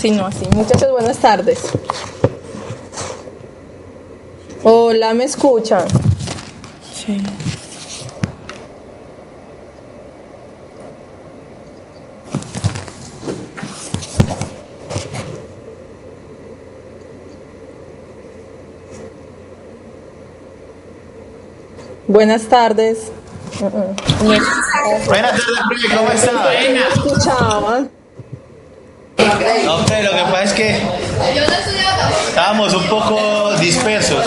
sino así. Muchachos, buenas tardes. Hola, ¿me escuchan? Sí. Buenas tardes. Buenas tardes, profe, ¿cómo está? ¿Me escuchaban? No, hombre, lo que pasa es que estábamos un poco dispersos.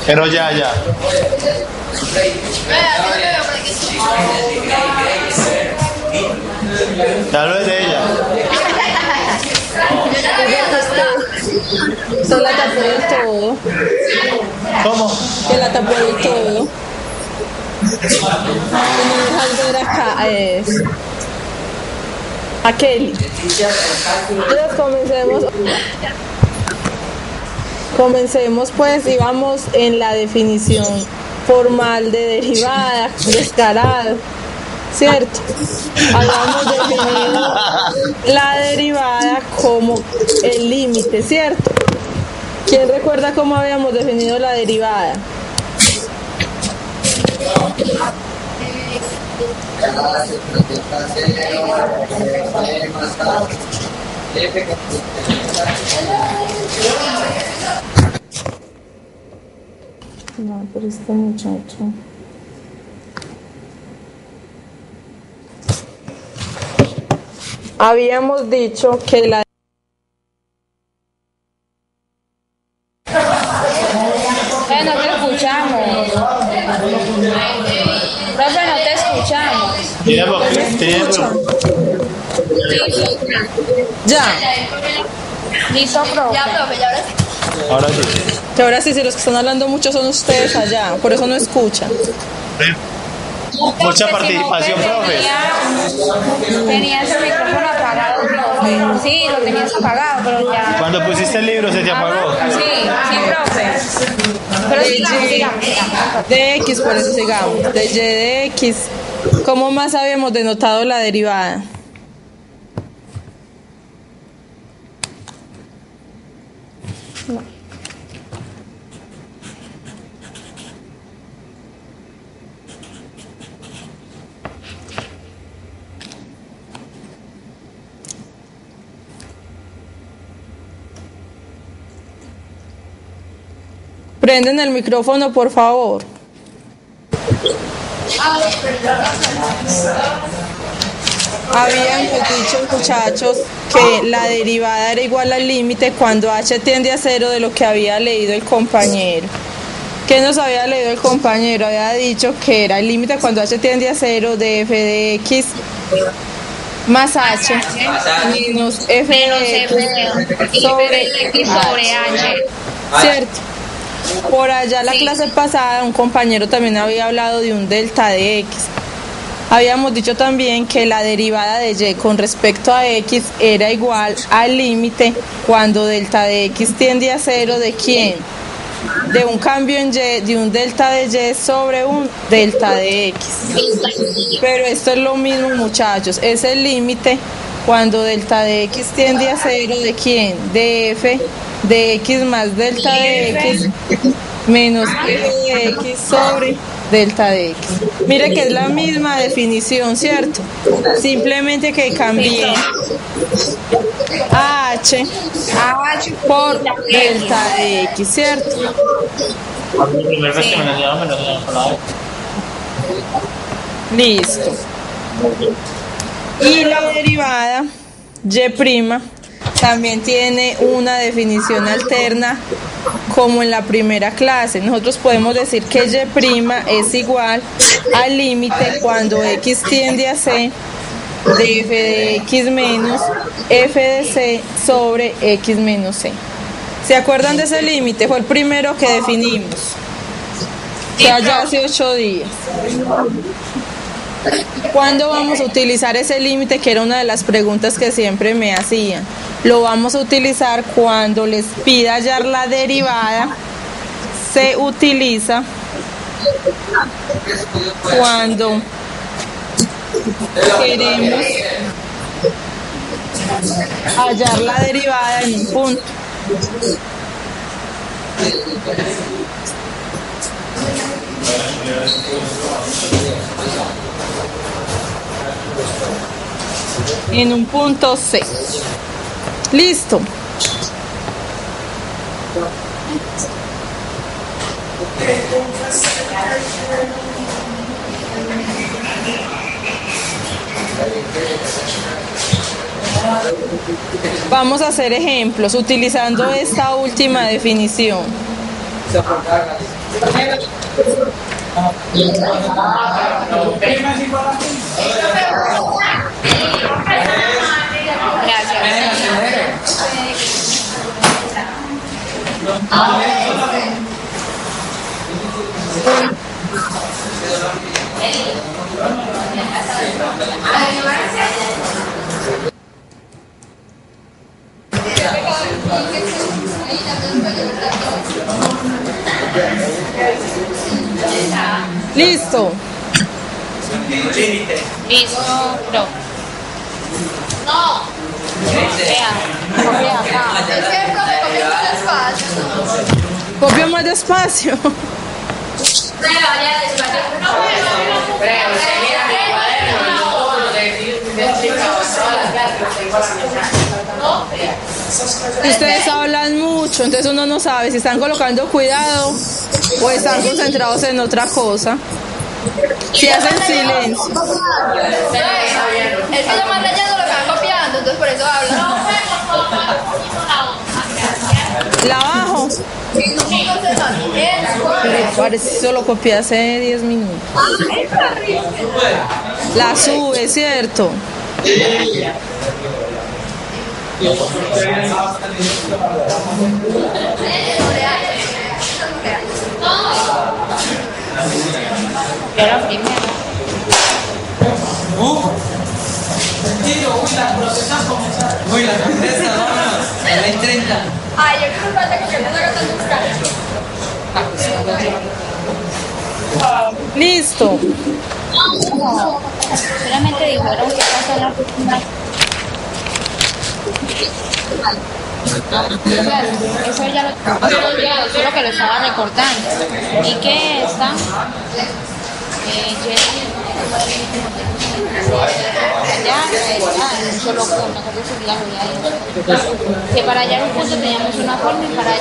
Pero ya. Te hablo de ella. Se la tapó del todo. ¿Cómo? Que la tapó del todo. Y no dejas ver acá a Kelly. Entonces comencemos pues, y vamos en la definición formal de derivada, descarado, ¿cierto? Habíamos definido la derivada como el límite, ¿cierto? ¿Quién recuerda cómo habíamos definido la derivada? No, pero este muchacho. Habíamos dicho que la... No te escuchamos. Profe, no te escuchamos. Ya. Listo, profe. Ahora sí. Que ahora sí, si los que están hablando mucho son ustedes allá, por eso no escuchan. Mucha participación, profe. Tenías el micrófono apagado, profe. Sí, lo tenías apagado, pero ya. Cuando pusiste el libro se te apagó. Sí, profe. Pero sigamos. De X, por eso sigamos. De Y de X. ¿Cómo más habíamos denotado la derivada? Prenden el micrófono, por favor. Habíamos dicho, muchachos, que la derivada era igual al límite cuando h tiende a 0 de lo que había leído el compañero. ¿Qué nos había leído el compañero? Había dicho que era el límite cuando h tiende a 0 de f de x más h menos f de x sobre h. ¿Cierto? Por allá la clase pasada un compañero también había hablado de un delta de x. Habíamos dicho también que la derivada de y con respecto a x era igual al límite cuando delta de x tiende a 0 de ¿quién? De un cambio en y, de un delta de y sobre un delta de x. Pero esto es lo mismo, muchachos, es el límite cuando delta de x tiende a 0 de ¿quién? De f de x más delta de x menos f de x sobre delta de x. Mire que es la misma definición, ¿cierto? Simplemente que cambié a h por delta de x, ¿cierto? Listo. Y la derivada y' también tiene una definición alterna como en la primera clase. Nosotros podemos decir que y' es igual al límite cuando x tiende a c de f de x menos f de c sobre x menos c. ¿Se acuerdan de ese límite? Fue el primero que definimos. Ya hace 8 días. ¿Cuándo vamos a utilizar ese límite? Que era una de las preguntas que siempre me hacían. Lo vamos a utilizar cuando les pida hallar la derivada. Se utiliza cuando queremos hallar la derivada en un punto. En un punto C. Listo. Vamos a hacer ejemplos utilizando esta última definición. Listo. Listo, no. No. Vea, copia acá. Es que el profe copió muy despacio. Copio más despacio. Ustedes hablan mucho, entonces uno no sabe si están colocando cuidado o están concentrados en otra cosa. Si hacen silencio. Es que yo más leyendo lo que van copiando, entonces por eso hablan. La bajo. Pero parece que solo copié hace 10 minutos. La sube, ¿cierto? Era primero. Uy, la sorpresa, vámonos. A las 30. Ay, yo creo que no haga tantos cambios. Listo. Solamente dijeron que pasa la próxima. Eso ya lo solo que lo estaba recortando. ¿Y qué está? Solo con nosotros ya lo había dicho. Que para hallar un punto teníamos una forma y para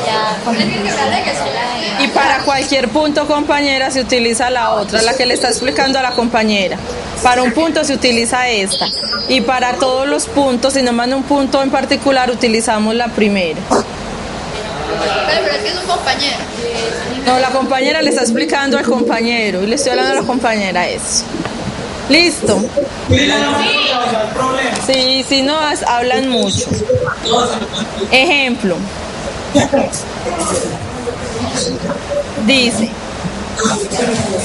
Y para cualquier punto, compañera, se utiliza la otra, la que le está explicando a la compañera. Para un punto se utiliza esta. Y para todos los puntos, si no manda un punto en particular, utilizamos la primera. Pero es que es un compañero. No, la compañera le está explicando al compañero y le estoy hablando a la compañera eso. Listo. Sí, si no, hablan mucho. Ejemplo. Dice,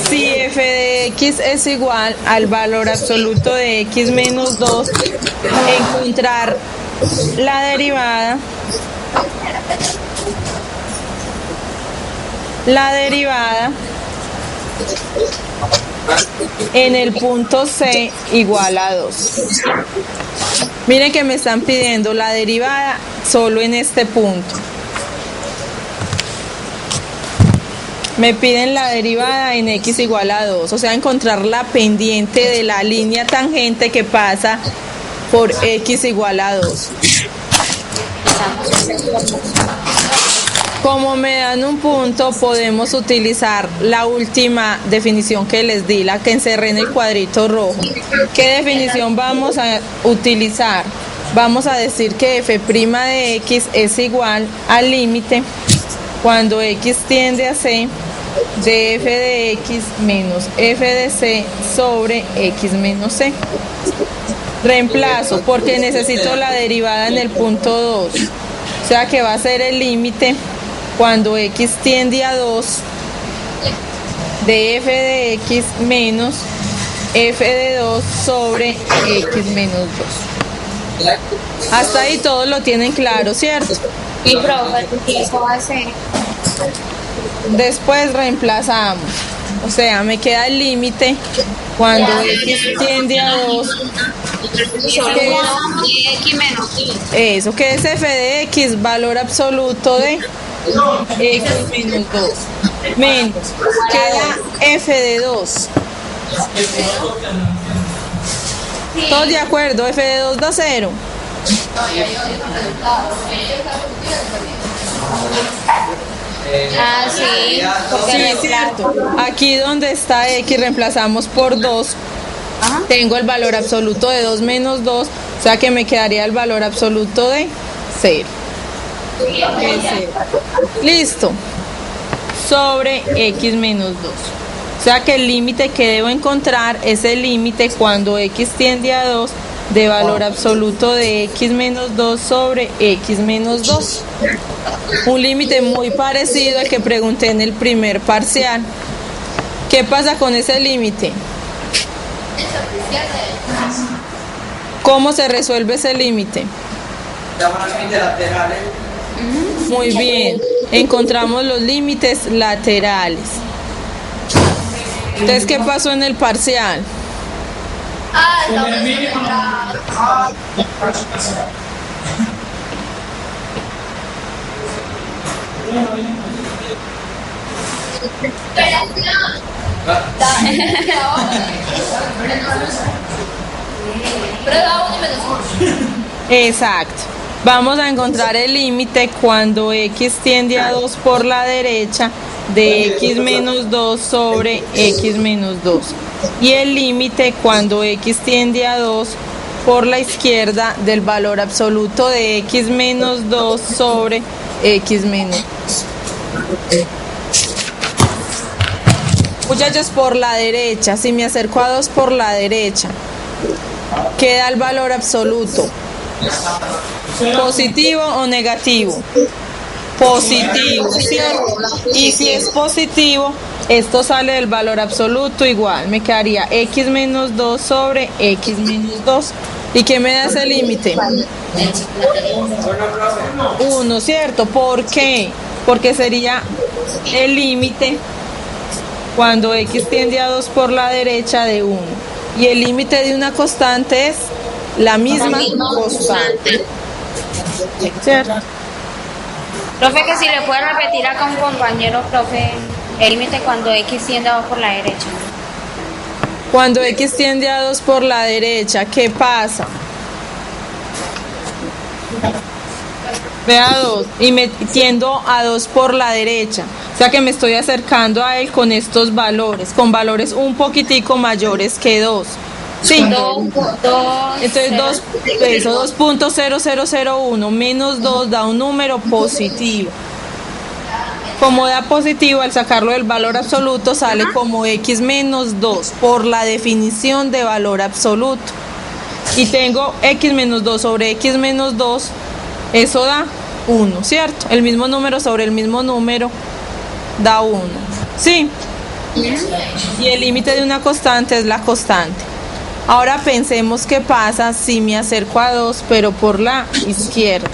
si f de x es igual al valor absoluto de x menos 2, encontrar la derivada en el punto C igual a 2. Miren que me están pidiendo la derivada solo en este punto. Me piden la derivada en x igual a 2, o sea, encontrar la pendiente de la línea tangente que pasa por x igual a 2. Como me dan un punto, podemos utilizar la última definición que les di, la que encerré en el cuadrito rojo. ¿Qué definición vamos a utilizar? Vamos a decir que f' de x es igual al límite cuando x tiende a c de f de x menos f de c sobre x menos c. Reemplazo porque necesito la derivada en el punto 2, o sea que va a ser el límite cuando x tiende a 2 de f de x menos f de 2 sobre x menos 2. Hasta ahí todos lo tienen claro, ¿cierto? Y profe, eso va a ser. Después reemplazamos, o sea, me queda el límite cuando x tiende a 2 Solución de x menos 2. Eso, que es f de x, valor absoluto de x menos 2. Menos, queda f de 2. ¿Todos de acuerdo? F de 2 da 0. Ah, sí. Porque Sí, es cierto. Aquí donde está x reemplazamos por 2. Ajá. Tengo el valor absoluto de 2 menos 2, o sea que me quedaría el valor absoluto de 0. Es 0. Listo. Sobre x menos 2. O sea que el límite que debo encontrar es el límite cuando x tiende a 2 de valor absoluto de x menos 2 sobre x menos 2. Un límite muy parecido al que pregunté en el primer parcial. ¿Qué pasa con ese límite? ¿Cómo se resuelve ese límite? Muy bien, encontramos los límites laterales. Entonces, ¿qué pasó en el parcial? Ah, estamos integrados. Pero da 1 y menos 1. Exacto. Vamos a encontrar el límite cuando x tiende a 2 por la derecha de x menos 2 sobre x menos 2. Y el límite cuando x tiende a 2 por la izquierda del valor absoluto de x menos 2 sobre x menos 2. Muchachos, por la derecha, si me acerco a 2 por la derecha, queda el valor absoluto. ¿Positivo o negativo? Positivo, ¿cierto? Y si es positivo, esto sale del valor absoluto igual. Me quedaría x menos 2 sobre x menos 2. ¿Y qué me da ese límite? 1, ¿cierto? ¿Por qué? Porque sería el límite cuando x tiende a 2 por la derecha de 1. Y el límite de una constante es la misma constante. ¿Cierto? Profe, que si le puede repetir acá a un compañero, profe, el límite cuando x tiende a 2 por la derecha. Cuando x tiende a 2 por la derecha, ¿qué pasa? Vea 2 y me tiendo a 2 por la derecha. O sea que me estoy acercando a él con estos valores, con valores un poquitico mayores que 2. Sí. Entonces 2.0001 menos 2 da un número positivo. Como da positivo, al sacarlo del valor absoluto sale como x menos 2 por la definición de valor absoluto. Y tengo x menos 2 sobre x menos 2, eso da 1, ¿cierto? El mismo número sobre el mismo número da 1. ¿Sí? Y el límite de una constante es la constante. Ahora pensemos qué pasa si me acerco a 2, pero por la izquierda.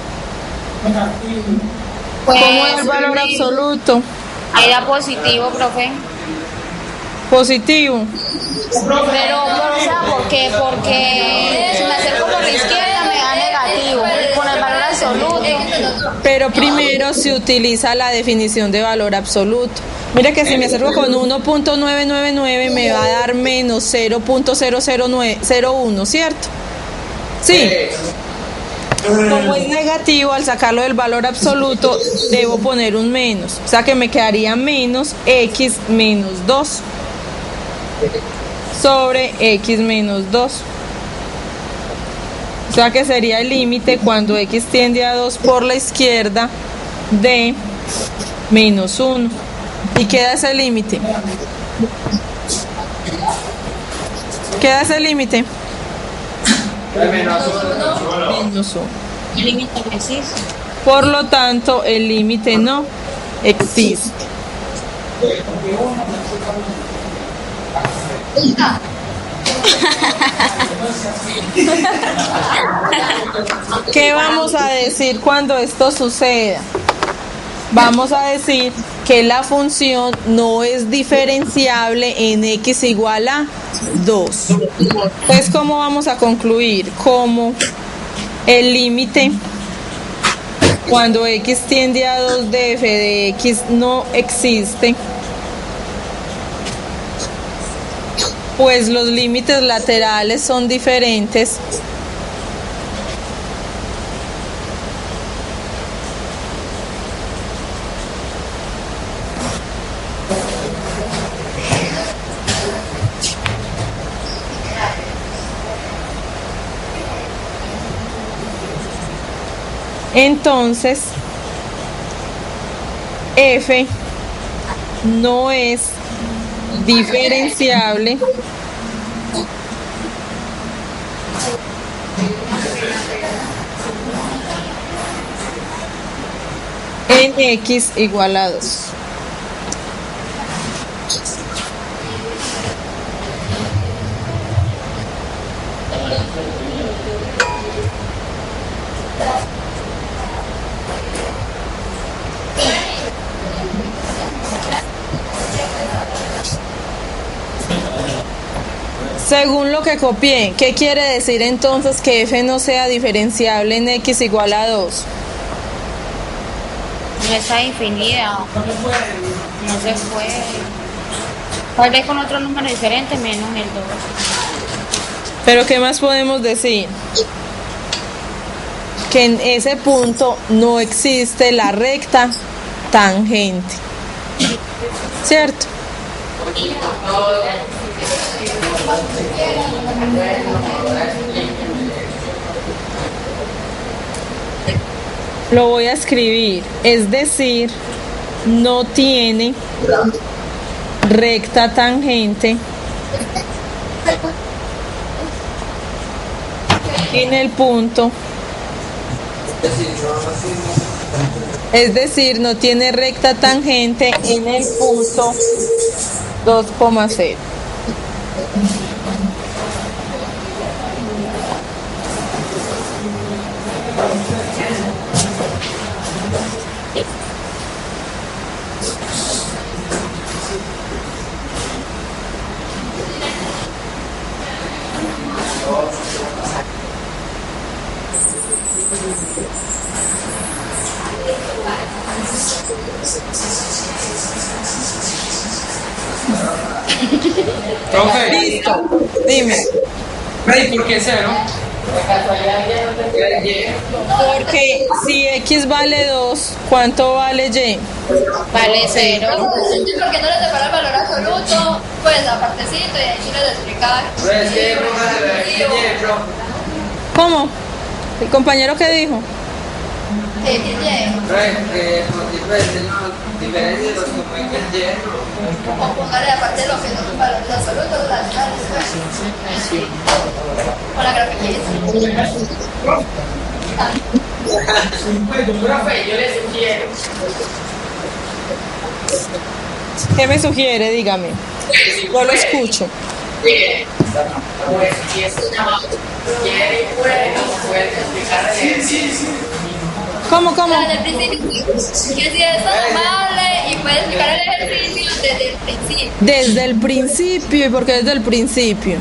Pues, ¿Cómo es el valor absoluto? Era positivo, profe. Positivo. Pero o sea, ¿por qué? Porque si me acerco por la izquierda me da negativo. Con el valor absoluto. Pero primero se utiliza la definición de valor absoluto. Mira que si me acerco con 1.999 me va a dar menos 0.00901, ¿cierto? Sí. Como es negativo, al sacarlo del valor absoluto, debo poner un menos. O sea que me quedaría menos x menos 2 sobre x menos 2. O sea que sería el límite cuando x tiende a 2 por la izquierda de menos 1. ¿Y queda ese límite? ¿Queda ese límite? Menos 1. El límite no existe. Por lo tanto, el límite no existe. ¿Qué vamos a decir cuando esto suceda? vamos a decir que la función no es diferenciable en x igual a 2. Entonces, ¿cómo vamos a concluir? Como el límite cuando x tiende a 2 de f de x no existe, pues los límites laterales son diferentes. Entonces, f no es diferenciable en x igual a 2. Según lo que copié, ¿qué quiere decir entonces que f no sea diferenciable en x igual a 2? No está definida. No se puede. Tal vez con otro número diferente menos el 2. Pero ¿qué más podemos decir? Que en ese punto no existe la recta tangente. ¿Cierto? Lo voy a escribir, es decir, no tiene recta tangente en el punto, es decir, no tiene recta tangente en el punto 2,0. Profe, Listo, dime. Rey, ¿por qué 0? Porque si x vale 2, ¿cuánto vale y? Vale 0. ¿Por qué no le separa el valor absoluto? Pues apartecito y ahí sí les explicar. ¿Cómo? ¿El compañero qué dijo? Sí, sí, o póngale aparte de lo que son valores absolutos, las pues. Con la grafiquita. Profe, yo le sugiero. ¿Qué me sugiere? Dígame. Yo lo escucho. Pues si es una quiere puede explicar el ejercicio. ¿Cómo? Desde el principio. Que si es tan amable y puede explicar el ejercicio desde el principio. Desde el principio. ¿Y por qué desde el principio?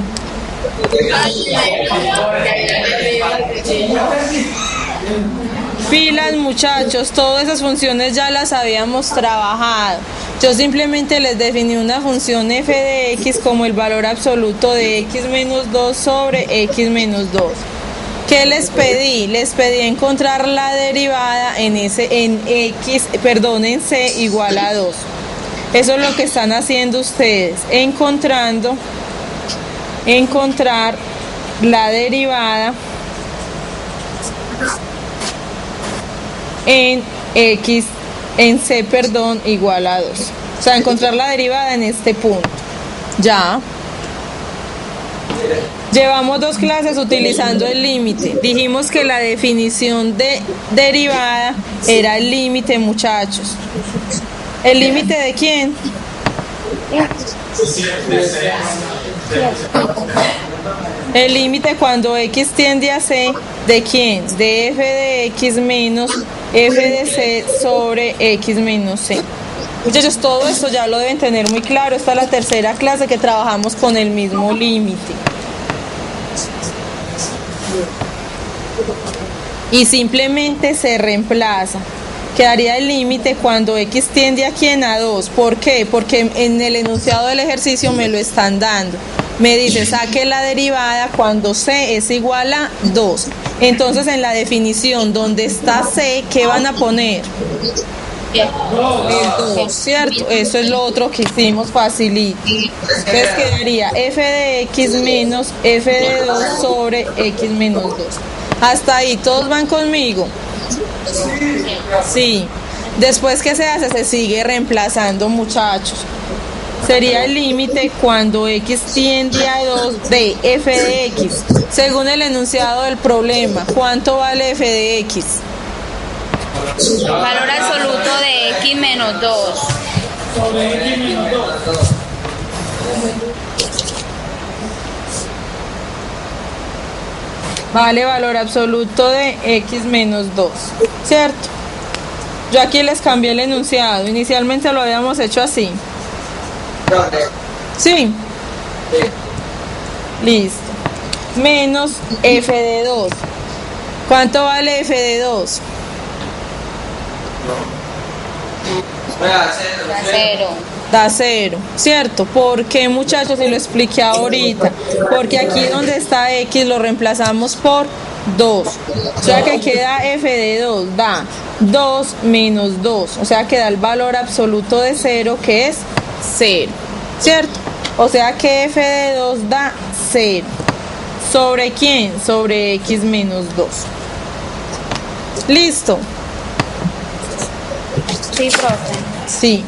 Pilas, muchachos, todas esas funciones ya las habíamos trabajado. Yo simplemente les definí una función f de x como el valor absoluto de x menos 2 sobre x menos 2. ¿Qué les pedí? Les pedí encontrar la derivada en c igual a 2. Eso es lo que están haciendo ustedes, encontrar la derivada en c igual a 2. O sea, encontrar la derivada en este punto. Ya. Llevamos 2 clases utilizando el límite. Dijimos que la definición de derivada era el límite, muchachos. ¿El límite de quién? El límite cuando x tiende a c, ¿de quién? De f de x menos f de c sobre x menos c. Muchachos, todo esto ya lo deben tener muy claro. Esta es la tercera clase que trabajamos con el mismo límite. Y simplemente se reemplaza. Quedaría el límite cuando x tiende a quién, a 2. ¿Por qué? Porque en el enunciado del ejercicio me lo están dando. Me dice, saque la derivada cuando c es igual a 2. Entonces, en la definición donde está c, ¿qué van a poner? El 2, ¿cierto? Eso es lo otro que hicimos facilito. Entonces quedaría f de x menos f de 2 sobre x menos 2. Hasta ahí, ¿todos van conmigo? Sí. Después, ¿qué se hace? Se sigue reemplazando, muchachos. Sería el límite cuando x tiende a 2 de f de x. Según el enunciado del problema, ¿cuánto vale f de x? Valor absoluto de x menos 2. Vale valor absoluto de x menos 2, ¿cierto? Yo aquí les cambié el enunciado. Inicialmente lo habíamos hecho así. ¿Sí? Listo. Menos f de 2. ¿Cuánto vale f de 2? Da 0. Da 0, ¿cierto? ¿Por qué, muchachos? Se lo expliqué ahorita. Porque aquí donde está x lo reemplazamos por 2. O sea que queda f de 2, da 2 menos 2. O sea que da el valor absoluto de 0, que es 0, ¿cierto? O sea que f de 2 da 0. ¿Sobre quién? Sobre x menos 2. ¿Listo? Sí, profe. Sí.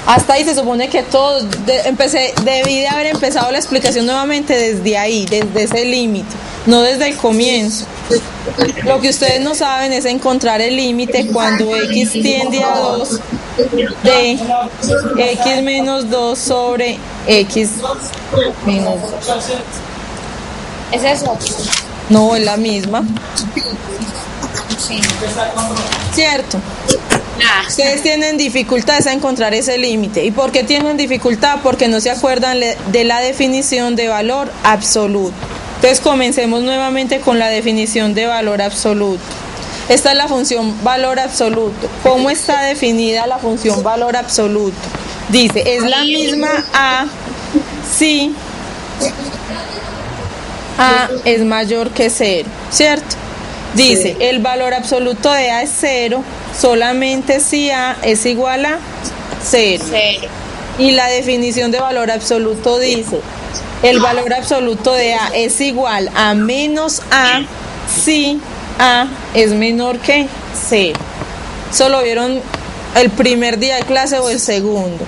Hasta ahí se supone que todos debí de haber empezado la explicación nuevamente desde ahí, desde ese límite, no desde el comienzo. Lo que ustedes no saben es encontrar el límite cuando x tiende a 2 de x menos 2 sobre x menos 2. ¿Es eso? No, es la misma. Sí. ¿Cierto? Ah. Ustedes tienen dificultades a encontrar ese límite. ¿Y por qué tienen dificultad? Porque no se acuerdan de la definición de valor absoluto. Entonces comencemos nuevamente con la definición de valor absoluto. Esta es la función valor absoluto. ¿Cómo está definida la función valor absoluto? Dice, es la misma a si a es mayor que 0, ¿cierto? Dice, el valor absoluto de a es 0 solamente si a es igual a 0. Y la definición de valor absoluto dice, el valor absoluto de a es igual a menos a si a es menor que 0. ¿Eso lo vieron el primer día de clase o el segundo?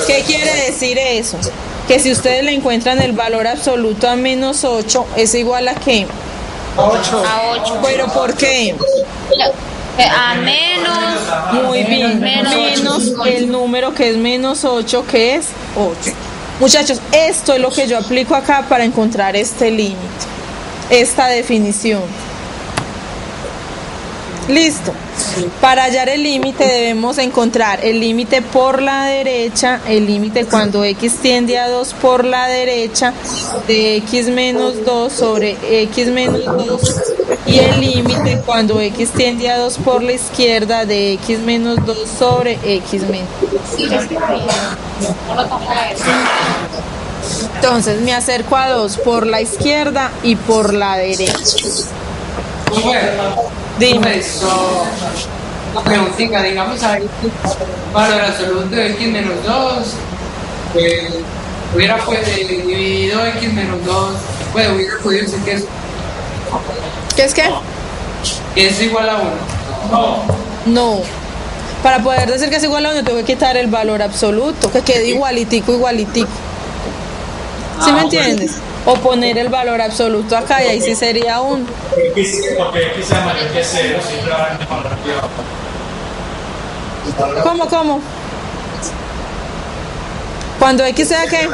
¿Qué quiere decir eso? Que si ustedes le encuentran el valor absoluto a menos 8, ¿es igual a qué? 8. A 8. ¿Pero por qué? A menos. Muy bien. Menos el número que es menos 8, que es 8. Muchachos, esto es lo que yo aplico acá para encontrar este límite, esta definición. Listo. Para hallar el límite debemos encontrar el límite por la derecha, el límite cuando x tiende a 2 por la derecha de x menos 2 sobre x menos 2 y el límite cuando x tiende a 2 por la izquierda de x menos 2 sobre x menos 2. Entonces me acerco a 2 por la izquierda y por la derecha. Dime. Una preguntita, digamos ahí, valor absoluto de x menos 2, hubiera dividido x menos 2, hubiera podido decir que es... ¿Qué es qué? Que es igual a 1. No. Para poder decir que es igual a 1 tengo que quitar el valor absoluto, que quede igualitico, igualitico. ¿Sí me entiendes? O poner el valor absoluto acá y ahí sí sería 1. Porque x sea mayor que 0, siempre va a haber una ¿Cómo? Cuando x sea qué?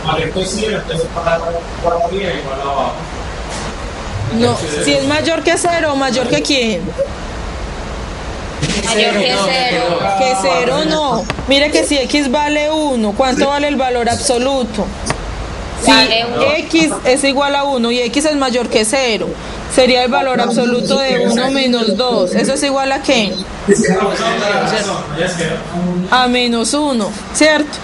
mayor que 0, entonces para arriba igual a abajo. No, si es mayor que 0 o mayor que quién. Mayor que 0. Que 0 no. Mire que si x vale 1, ¿cuánto vale el valor absoluto? Si Vale 1. x es igual a 1 y x es mayor que 0, sería el valor absoluto de 1 menos 2. ¿Eso es igual a qué? A menos 1, ¿cierto?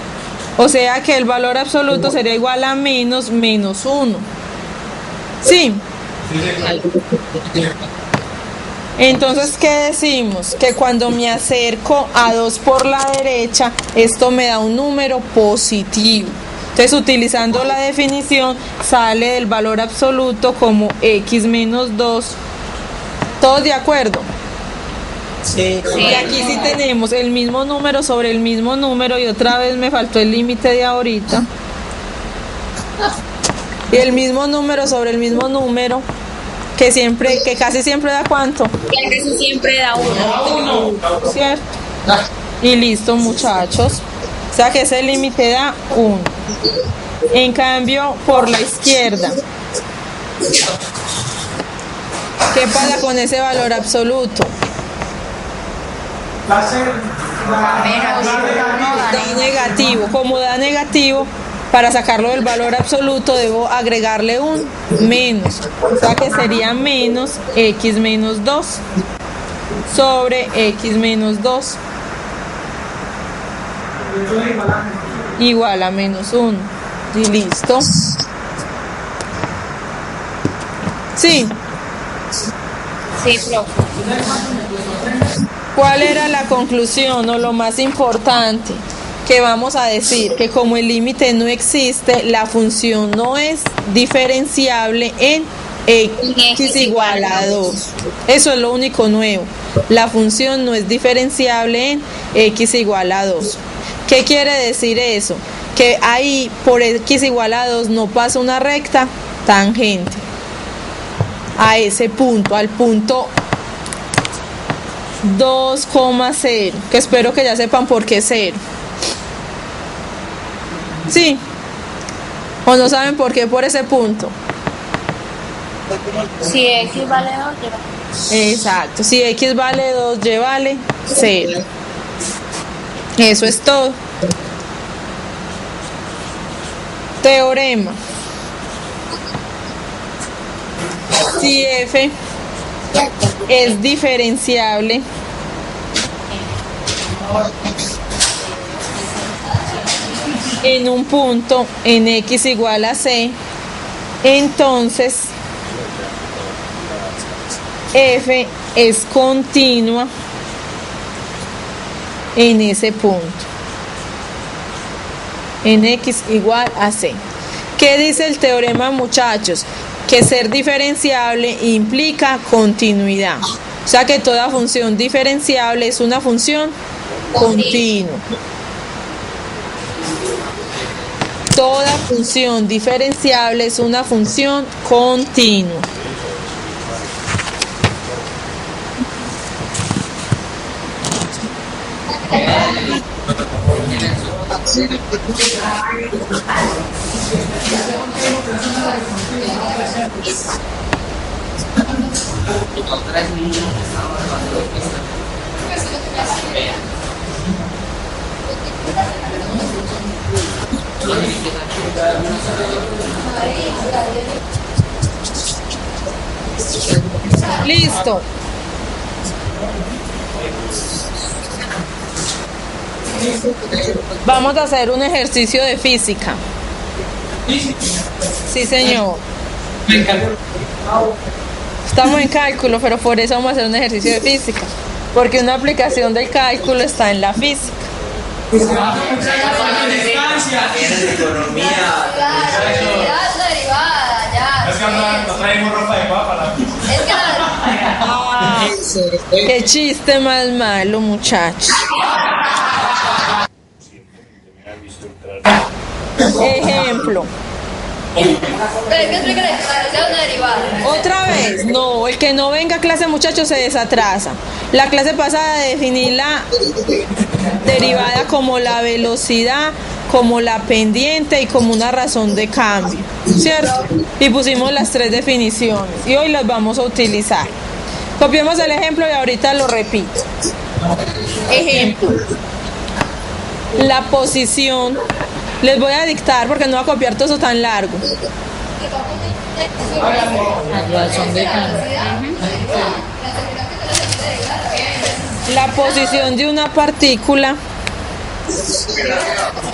O sea que el valor absoluto sería igual a menos 1. ¿Sí? Entonces, ¿qué decimos? Que cuando me acerco a 2 por la derecha, esto me da un número positivo. Entonces, utilizando la definición, sale el valor absoluto como x menos 2. ¿Todos de acuerdo? Sí. Y aquí sí tenemos el mismo número sobre el mismo número y otra vez me faltó el límite de ahorita. Y el mismo número sobre el mismo número, que casi siempre da ¿cuánto? Que casi siempre da 1. ¿Cierto? Y listo, muchachos. O sea que ese límite da 1. En cambio, por la izquierda, ¿qué pasa con ese valor absoluto? Da negativo. Como da negativo, para sacarlo del valor absoluto debo agregarle un menos. O sea que sería menos x menos 2 sobre x menos 2 igual a menos 1. Y listo. Sí. Sí, profe. ¿Cuál era la conclusión o lo más importante? Que vamos a decir que como el límite no existe, la función no es diferenciable en x igual a 2. Eso es lo único nuevo. La función no es diferenciable en x igual a 2. ¿Qué quiere decir eso? Que ahí por x igual a 2 no pasa una recta tangente a ese punto, al punto 2,0, que espero que ya sepan por qué 0. ¿Sí? ¿O no saben por qué por ese punto? Si x vale 2, lleva. Exacto, si x vale 2, y vale 0. Eso es todo. Teorema. Si f es diferenciable en un punto en x igual a c, entonces f es continua en ese punto, en x igual a c. ¿Qué dice el teorema, muchachos? Que ser diferenciable implica continuidad. O sea que toda función diferenciable es una función continua. Toda función diferenciable es una función continua. Listo. Vamos a hacer un ejercicio de física. Sí, señor. Estamos en cálculo, pero por eso vamos a hacer un ejercicio de física. Porque una aplicación del cálculo está en la física. Es que no traemos ropa de papa. Qué chiste más malo, muchachos. Ejemplo. Pero es que explica una derivada. Otra vez, no, el que no venga a clase, muchachos, se desatrasa. La clase pasada definí la derivada como la velocidad como la pendiente y como una razón de cambio, ¿cierto? Y pusimos las tres definiciones y hoy las vamos a utilizar. Copiemos el ejemplo y ahorita lo repito. Ejemplo. La posición, les voy a dictar porque no voy a copiar todo eso tan largo. La posición de una partícula.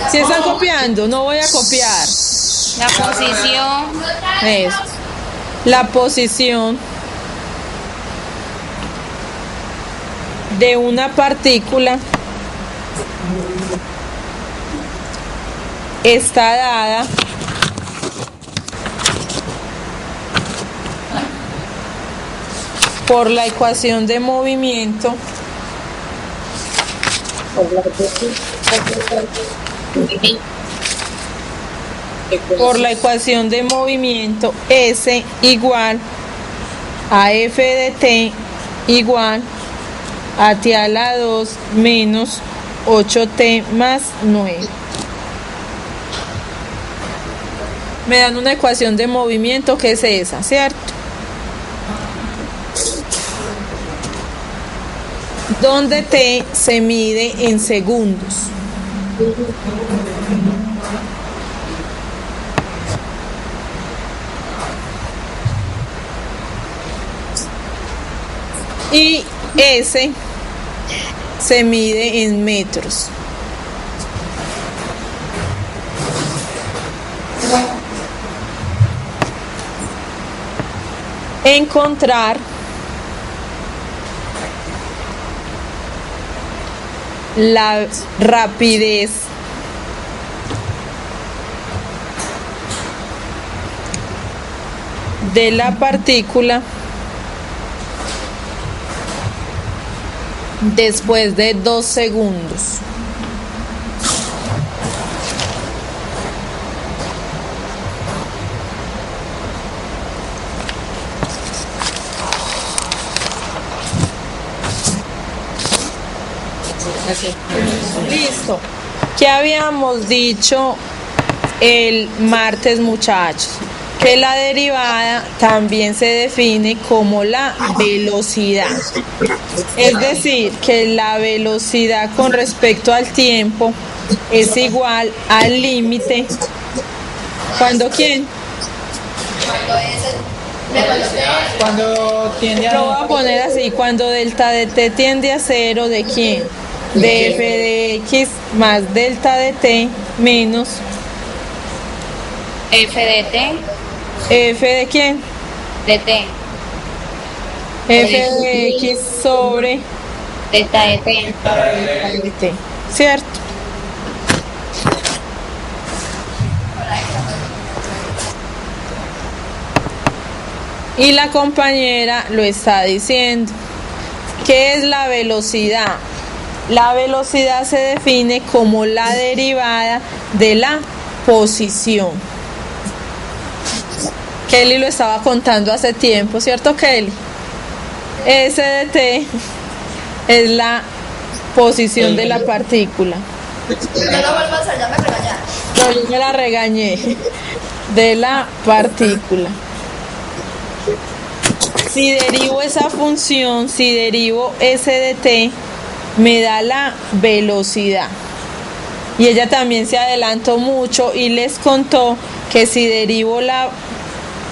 Si están copiando, no voy a copiar. La posición. Eso. La posición de una partícula está dada por la ecuación de movimiento S igual a F de T igual a T a la 2 menos 8T más 9. Me dan una ecuación de movimiento que es esa, ¿cierto? Donde T se mide en segundos. Y S se mide en metros. Encontrar la rapidez de la partícula después de 2 segundos. Listo. ¿Qué habíamos dicho el martes, muchachos? Que la derivada también se define como la velocidad. Es decir, que la velocidad con respecto al tiempo es igual al límite. ¿Cuándo quién? Cuando tiende a... Lo voy a poner así, cuando delta de t tiende a 0, ¿de quién? De f de x más delta de t menos F de T. f de quién? De T. F de x sobre Delta de T. de t, ¿cierto? Y la compañera lo está diciendo. ¿Qué es la velocidad? La velocidad se define como la derivada de la posición. Kelly lo estaba contando hace tiempo, ¿cierto, Kelly? S de t es la posición de la partícula. No lo vuelvas a hacer, ya me regañaron. No, yo me la regañé. De la partícula. Si derivo esa función, si derivo S de t, me da la velocidad. Y ella también se adelantó mucho y les contó que si derivo la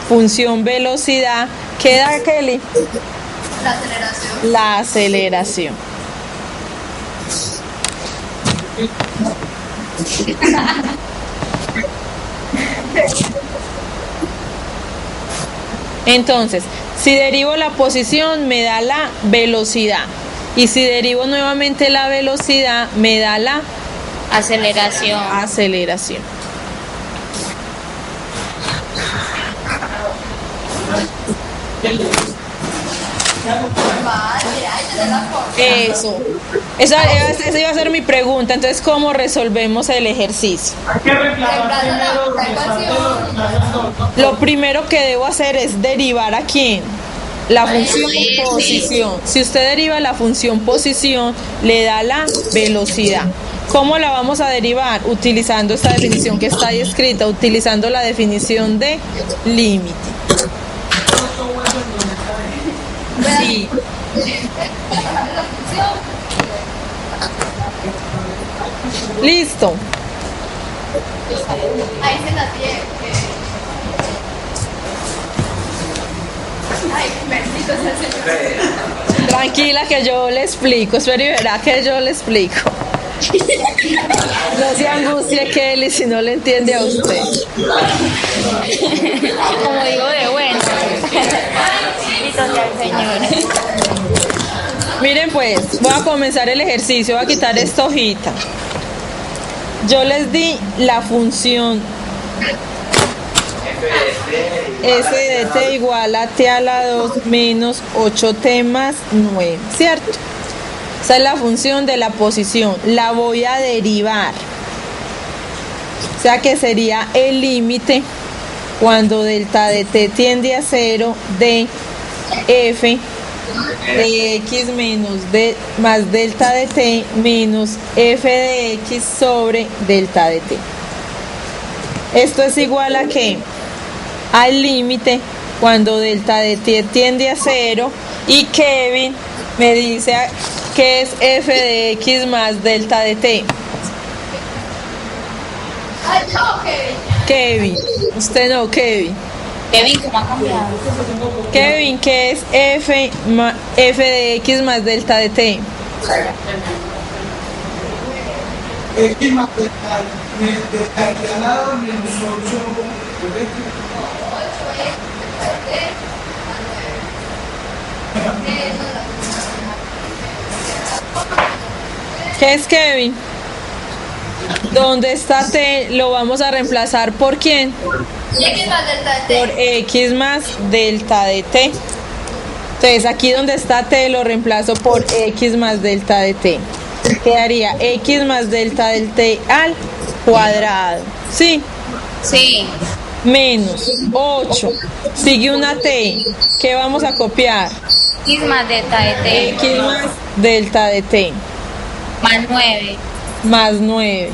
función velocidad, ¿qué da, Kelly? La aceleración. La aceleración. Entonces, si derivo la posición, me da la velocidad. Y si derivo nuevamente la velocidad, me da la Aceleración. aceleración. Eso. Esa iba a ser mi pregunta. Entonces, ¿cómo resolvemos el ejercicio? Hay que reemplazar primero Lo primero que debo hacer es derivar a quién. La función posición. Si usted deriva la función posición, le da la velocidad. ¿Cómo la vamos a derivar? Utilizando esta definición que está ahí escrita, utilizando la definición de límite. Sí. Listo. Ahí se la tiene. Ay, bendito sea el Señor. Tranquila que yo le explico. Espera y verá que yo le explico. No se angustie, Kelly, si no le entiende a usted. Como digo de bueno. Bendito sea el Señor. Miren pues, voy a comenzar el ejercicio, voy a quitar esta hojita. Yo les di la función f de t igual a t a la 2 menos 8t más 9, ¿cierto? Esa es la función de la posición, la voy a derivar. O sea que sería el límite cuando delta de t tiende a 0 de f de x menos d más delta de t menos f de x sobre delta de t. Esto es igual a ¿qué? Al límite cuando delta de t tiende a 0 y Kevin me dice que es f de x más delta de t. Ay, no, Kevin, usted no, Kevin. Kevin, ¿cómo ha cambiado? Kevin, ¿qué es f de x más delta de t? X más delta de lado menos 8. ¿Qué es Kevin? ¿Dónde está t? Lo vamos a reemplazar por ¿quién? X más delta de t. Por x más delta de t. Entonces aquí donde está t lo reemplazo por x más delta de t. Quedaría x más delta del t al cuadrado. ¿Sí? Sí. Menos 8. Sigue una t. ¿Qué vamos a copiar? X más delta de t. X más delta de t. Más 9. Más 9.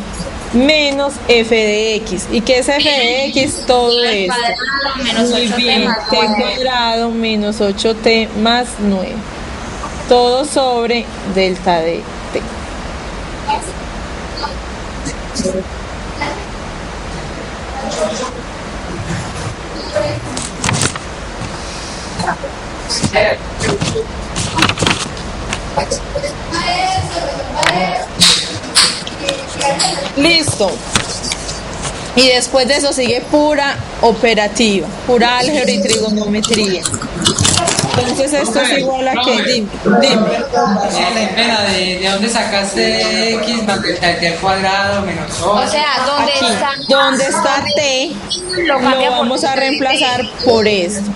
Menos f de x. ¿Y qué es f de x? Todo Al esto. cuadrado menos Muy 8t bien, más t 9. cuadrado menos 8t más 9. Todo sobre delta de t. Listo. Y después de eso sigue pura operativa, pura álgebra y trigonometría. Entonces esto es igual a que, dime. Espera, ¿de dónde sacaste x más delta de t al cuadrado menos 8? O sea, ¿dónde Aquí, está? donde está t, Lo lo cambia por vamos a t. reemplazar por esto.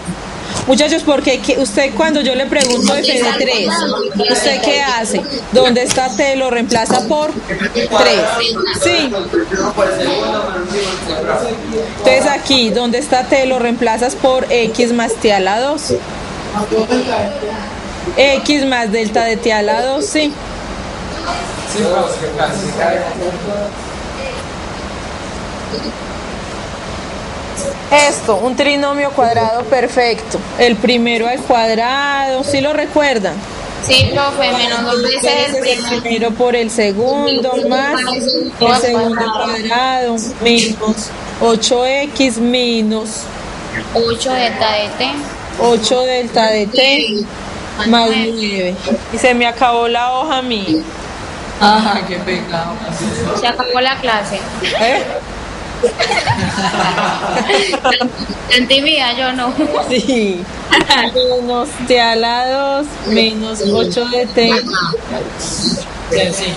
Muchachos, porque usted cuando yo le pregunto f de 3, ¿usted qué hace? ¿Dónde está t lo reemplaza por 3? Sí. Entonces aquí, donde está t lo reemplazas por x más t a la 2. X más delta de t a la 2, sí. Esto, un trinomio cuadrado perfecto. El primero al cuadrado, ¿sí lo recuerdan? Sí, profe, menos 2 veces el El primero. primero por el segundo más el segundo cuadrado menos 8x menos 8 delta de t. 8 delta de t más 9. Y se me acabó la hoja mía. Ajá, qué pecado. Se acabó la clase. ¿Eh? Tan tímida yo no. Sí. Menos t a la 2 menos 8 de t. Sí.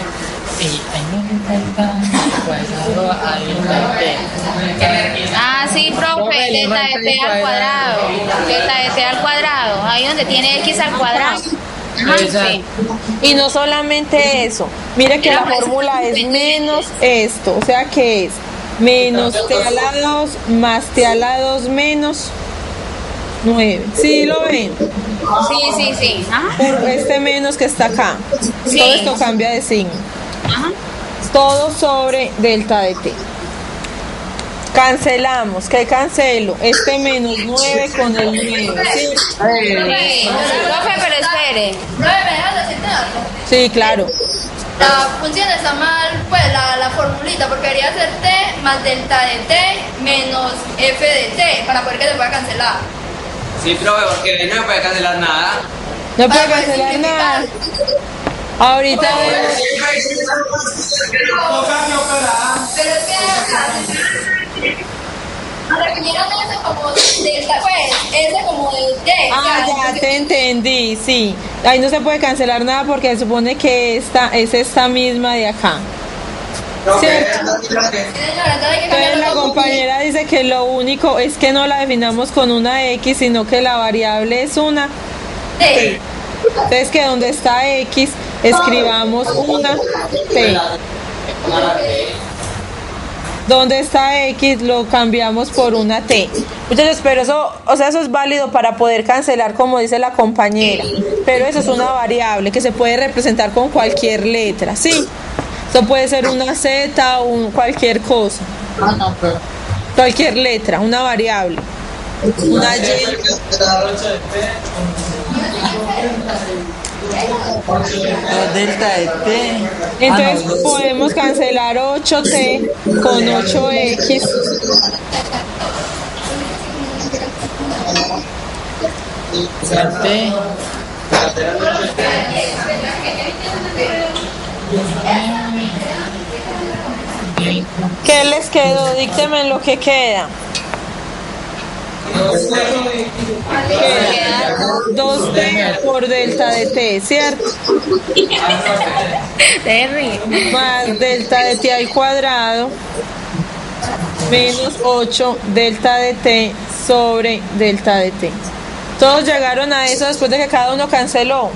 Ah, sí, profe, delta de t al cuadrado. Delta de t al cuadrado. Ahí donde tiene x al cuadrado. Ajá, sí. Y no solamente eso. Mire que la fórmula es menos esto. O sea que es menos t a la 2 más t a la 2 menos 9. ¿Sí lo ven? Sí. Ajá. Por este menos que está acá. Sí. Todo esto cambia de signo. Ajá. Todo sobre delta de t. Cancelamos. ¿Qué cancelo? Este menos 9 con el 9. ¿Sí? Profe, pero espere. ¿No me dejas decirte algo? Sí, claro. La función está mal, pues la formulita, porque debería ser t más delta de t menos f de t, para poder que se pueda cancelar. Sí, profe, porque no me puede cancelar nada. No puede Para poder cancelar nada. simplificar. Ahorita vemos. Pero es que definieron eso como delta, pues, ese como de t. Ah, ya te entendí, sí. Ahí no se puede cancelar nada porque se supone que esta es esta misma de acá. ¿Cierto? Entonces la compañera dice que lo único es que no la definamos con una X, sino que la variable es una T. Entonces que donde está X, escribamos una T. Donde está X lo cambiamos por una T. Muchachos, pero eso, o sea, eso es válido para poder cancelar como dice la compañera. Pero eso es una variable que se puede representar con cualquier letra, ¿sí? Eso puede ser una Z o cualquier cosa. Cualquier letra, una variable. Una Y. Delta de t. Entonces podemos cancelar 8t con 8x. T. ¿Qué les quedó? Díctenme lo que queda. Queda 2t por delta de t, ¿cierto? Más delta de t al cuadrado menos 8 delta de t sobre delta de t. Todos llegaron a eso después de que cada uno canceló.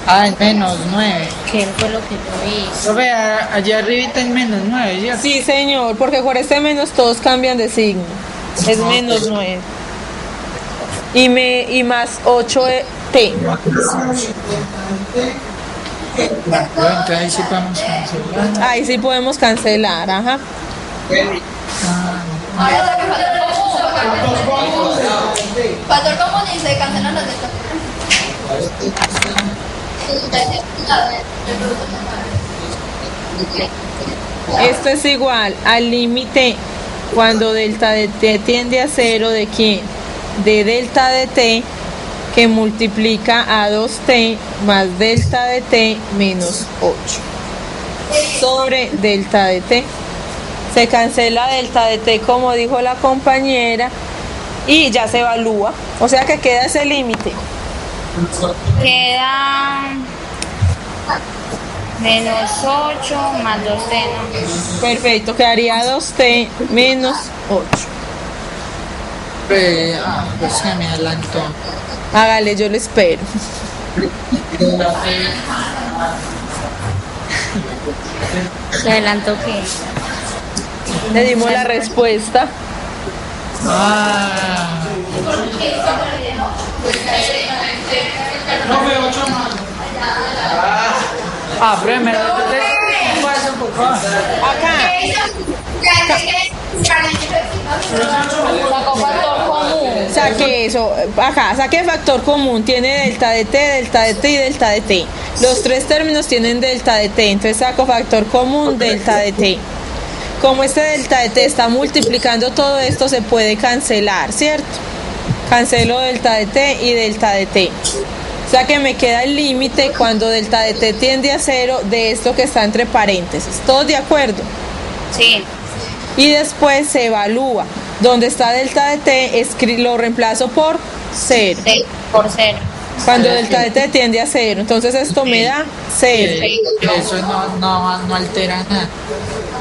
Ay, menos 9. ¿Qué fue lo que yo hice? Profe, allá arribita es menos 9, ¿cierto? Sí, señor, porque por este menos todos cambian de signo. Es menos 9. Y más 8t. Entonces ahí sí podemos cancelar. Ahí sí podemos cancelar, ajá. Ahora saca factor común y se cancelan las deltas. Esto es igual al límite cuando delta de t tiende a 0 de quién? De delta de t que multiplica a 2t más delta de t menos 8 sobre delta de t. Se cancela delta de t como dijo la compañera y ya se evalúa. O sea que queda ese límite. Queda menos 8 más 2t, ¿no? Perfecto, quedaría 2t menos 8. Pues se me adelantó. Hágale, yo lo espero. ¿Se adelantó qué? Le dimos la respuesta. Profe, me lo paso, por favor. Acá. Sacó factor común. Saque eso. Acá, saque factor común. Tiene delta de t y delta de t. Los tres términos tienen delta de t. Entonces saco factor común delta de t. Como este delta de t está multiplicando todo esto, se puede cancelar, ¿cierto? Cancelo delta de t y delta de t. O sea que me queda el límite cuando delta de t tiende a 0 de esto que está entre paréntesis. ¿Todos de acuerdo? Sí. Y después se evalúa. Donde está delta de t, lo reemplazo por 0. Sí, por 0. Cuando delta de t tiende a 0. Entonces esto me da 0. Eso no altera nada.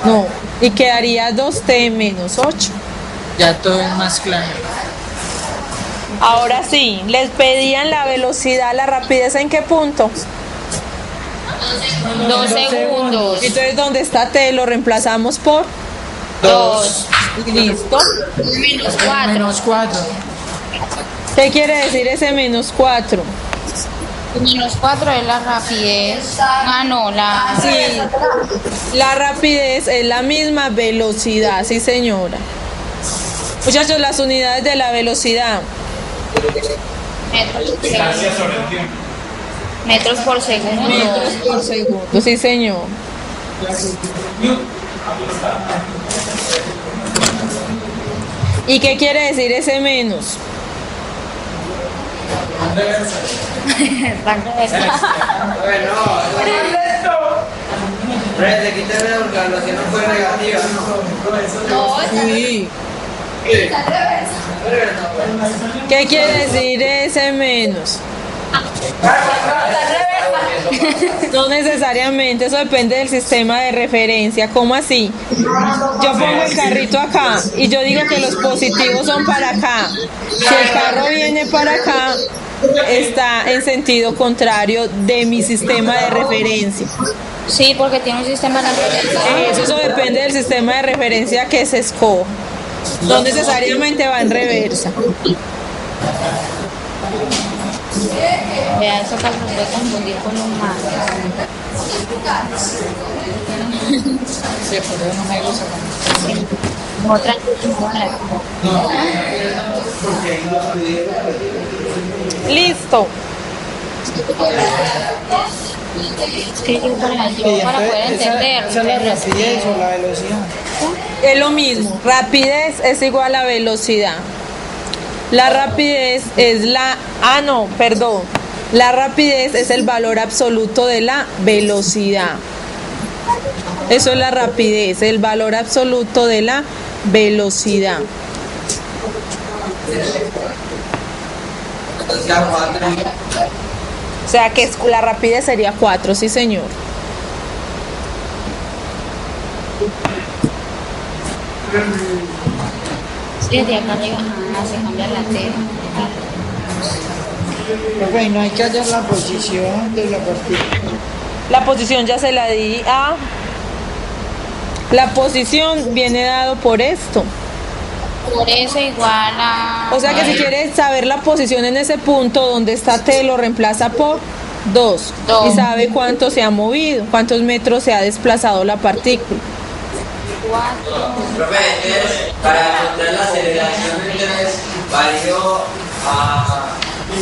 No. Y quedaría 2t menos 8. Ya todo es más claro. Ahora sí, les pedían la velocidad, la rapidez, ¿en qué punto? 2 segundos. Entonces, donde está t lo reemplazamos por 2. Listo. Menos 4. Menos 4. ¿Qué quiere decir ese menos 4? Menos 4 es la rapidez. Ah, no, la... Sí, la rapidez es la misma velocidad, sí señora. Muchachos, las unidades de la velocidad. Distancia sobre el tiempo. Metros por segundo. Metros por segundo, sí señor. ¿Y qué quiere decir ese menos? Le quité la porque la velocidad no fue negativa. Sí. ¿Qué quiere decir ese menos? No necesariamente, eso depende del sistema de referencia. ¿Cómo así? Yo pongo el carrito acá y yo digo que los positivos son para acá. Si el carro viene para acá, está en sentido contrario de mi sistema de referencia. Sí, porque tiene un sistema de referencia. Eso depende del sistema de referencia que se escoja. No necesariamente va en reversa. Vea, eso que se puede confundir con un mar. Sí, por eso no me gusta. Otra. Listo. Escribir para poder entender. Esa es la rapidez o la velocidad. Es lo mismo. Rapidez es igual a velocidad. La rapidez es la... Ah, no, perdón. La rapidez es el valor absoluto de la velocidad. Eso es la rapidez, el valor absoluto de la velocidad. O sea que la rapidez sería 4, sí señor. Sí, de acá arriba se cambia la T. Profe, no hay que hallar la posición de la partícula. La posición ya se la di a... La posición viene dado por esto. Por eso igual a... O sea que si quieres saber la posición en ese punto donde está T, lo reemplaza por 2. Y sabe cuánto se ha movido, cuántos metros se ha desplazado la partícula. 4. Profe, entonces, para encontrar la aceleración, entonces, varió a...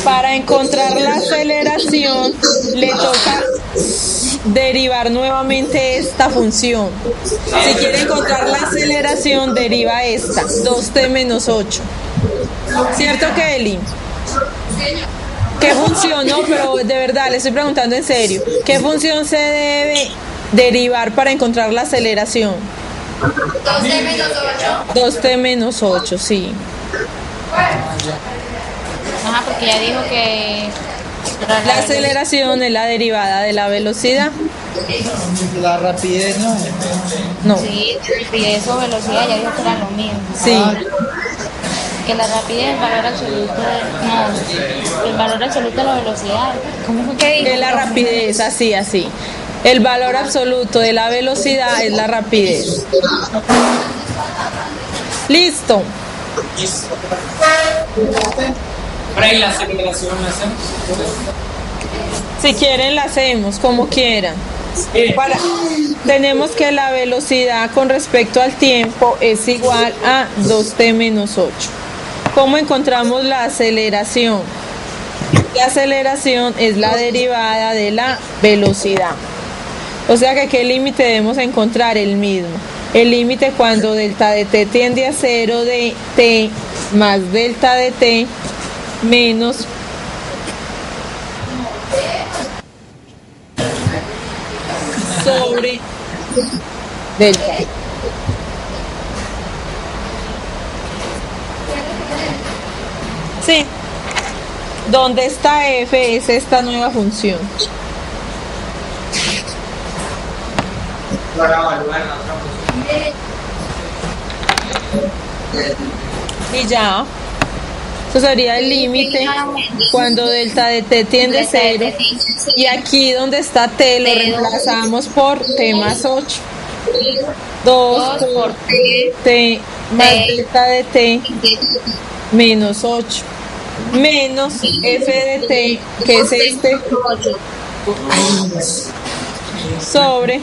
Para encontrar la aceleración, le toca derivar nuevamente esta función. Si quiere encontrar la aceleración, deriva esta, 2t menos 8. ¿Cierto, Kelly? ¿Qué función? No, pero de verdad, le estoy preguntando en serio. ¿Qué función se debe derivar para encontrar la aceleración? 2t menos 8. 2t menos 8, sí. Ajá, porque ya dijo que... La aceleración es la derivada de la velocidad. La rapidez no. No, Sí, rapidez o velocidad, ya dijo que era lo mismo. sí. Que la rapidez, el valor absoluto de... No, el valor absoluto de la velocidad. ¿Cómo fue que dijo? Es la rapidez, así, así. El valor absoluto de la velocidad es la rapidez. Listo. Para la aceleración la hacemos. Si quieren la hacemos, como quieran. Tenemos que la velocidad con respecto al tiempo es igual a 2t menos 8. ¿Cómo encontramos la aceleración? La aceleración es la derivada de la velocidad. O sea que ¿qué límite debemos encontrar? El mismo. El límite cuando delta de t tiende a 0 de t más delta de t menos sobre delta. Sí. Donde está f es esta nueva función. Para evaluar la otra Y ya. Eso sería el límite cuando delta de t tiende a 0. Y aquí donde está t lo reemplazamos por t más 8. 2 2 por t t más t delta de t menos 8 menos f de t, que es este, 8 sobre,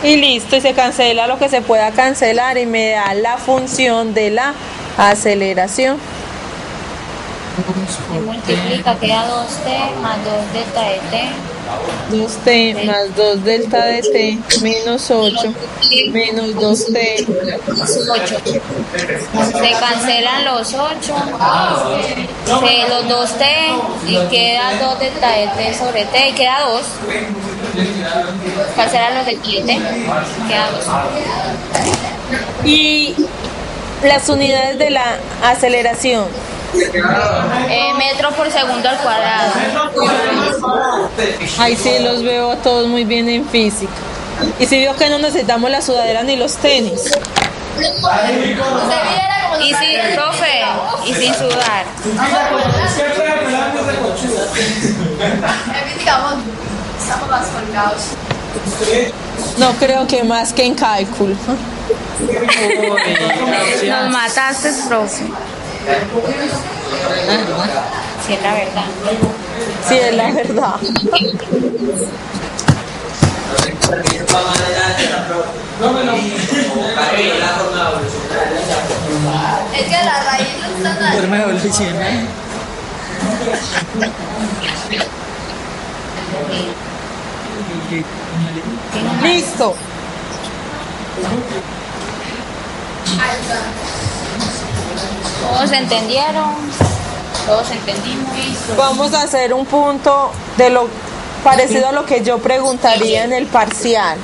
y listo, y se cancela lo que se pueda cancelar y me da la función de la aceleración. se multiplica, queda 2t más 2 delta de t 2t más 2 delta de t menos 8 menos 2t. 8. Se cancelan los 8, los 2t y queda 2 delta de t sobre t y queda 2. Cancelan los de t, queda 2. Y las unidades de la aceleración. Metros por segundo al cuadrado. Ahí sí los veo a todos muy bien en física. Y si veo que no necesitamos la sudadera ni los tenis. Y sin, profe, y sin sudar. Estamos más colgados. No creo que más que en cálculo. Nos mataste, profe. Sí, es la verdad. Sí, es la verdad. Es que la raíz no está nada. Listo. Todos entendieron, todos entendimos. Vamos a hacer un punto de lo parecido a lo que yo preguntaría en el parcial.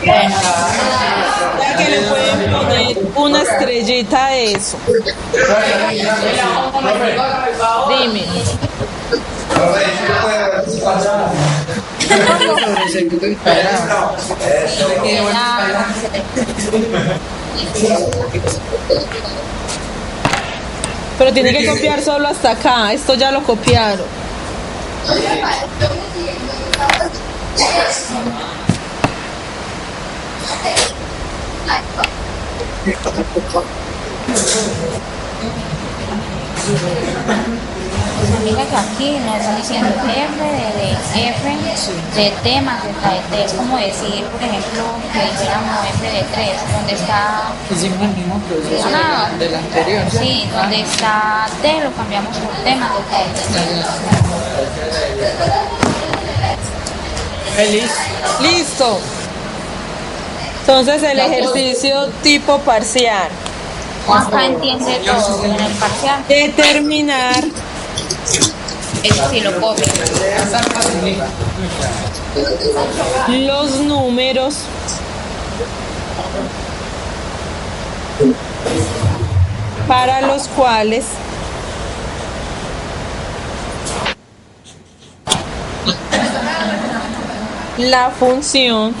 Ya que le pueden poner una estrellita a eso. Dime. Pero tiene que copiar solo hasta acá. Esto ya lo copiaron. Mira que aquí nos están diciendo f de t más delta de t. Es como decir, por ejemplo, que dijéramos f de 3, donde está... Hicimos el mismo proceso Ah, del anterior. sí, donde está t lo cambiamos por t más delta de t. Feliz. Listo. Entonces el ejercicio tipo parcial. Acá entiende todo en el parcial. Determinar Eso sí lo copio. los números para los cuales la función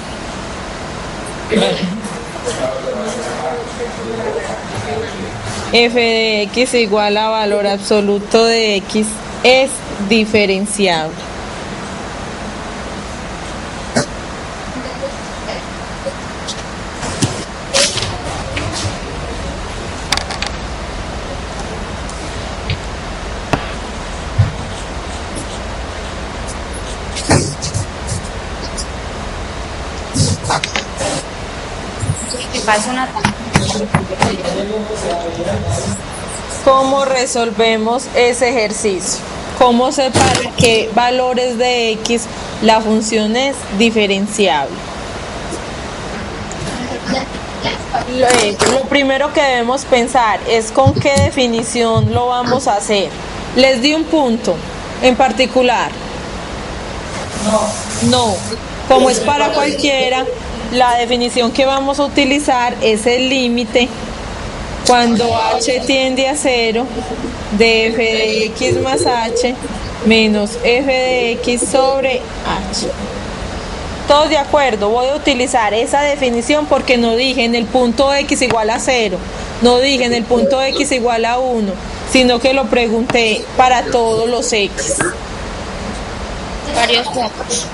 f de x igual a valor absoluto de x es diferenciable. Que pasa una... ¿Cómo resolvemos ese ejercicio? ¿Cómo sé para qué valores de x la función es diferenciable? Lo primero que debemos pensar es con qué definición lo vamos a hacer. Les di un punto en particular. No, como es para cualquiera, la definición que vamos a utilizar es el límite cuando h tiende a 0 de f de x más h menos f de x sobre h. ¿Todos de acuerdo? Voy a utilizar esa definición porque no dije en el punto x igual a 0, no dije en el punto x igual a 1, sino que lo pregunté para todos los x. Varios puntos.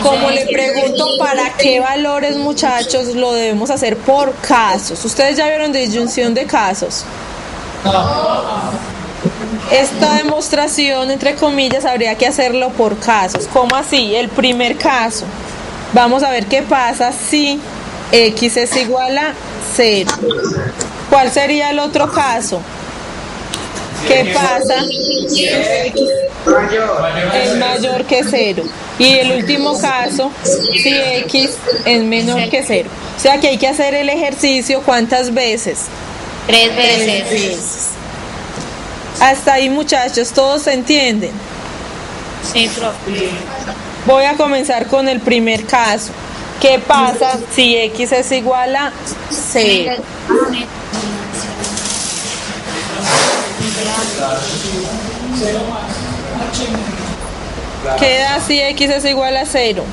Como le pregunto para qué valores, muchachos, lo debemos hacer por casos. ¿Ustedes ya vieron disyunción de casos? Esta demostración, entre comillas, habría que hacerlo por casos. ¿Cómo así? El primer caso. Vamos a ver qué pasa si x es igual a 0. ¿Cuál sería el otro caso? ¿Qué pasa si x es mayor que 0? Y el último caso, si x es menor que 0. O sea que hay que hacer el ejercicio ¿cuántas veces? 3 veces. 3 veces. Hasta ahí, muchachos, ¿todos se entienden? Sí, profe. Voy a comenzar con el primer caso. ¿Qué pasa si x es igual a 0? ¿Qué da si x es igual a 0?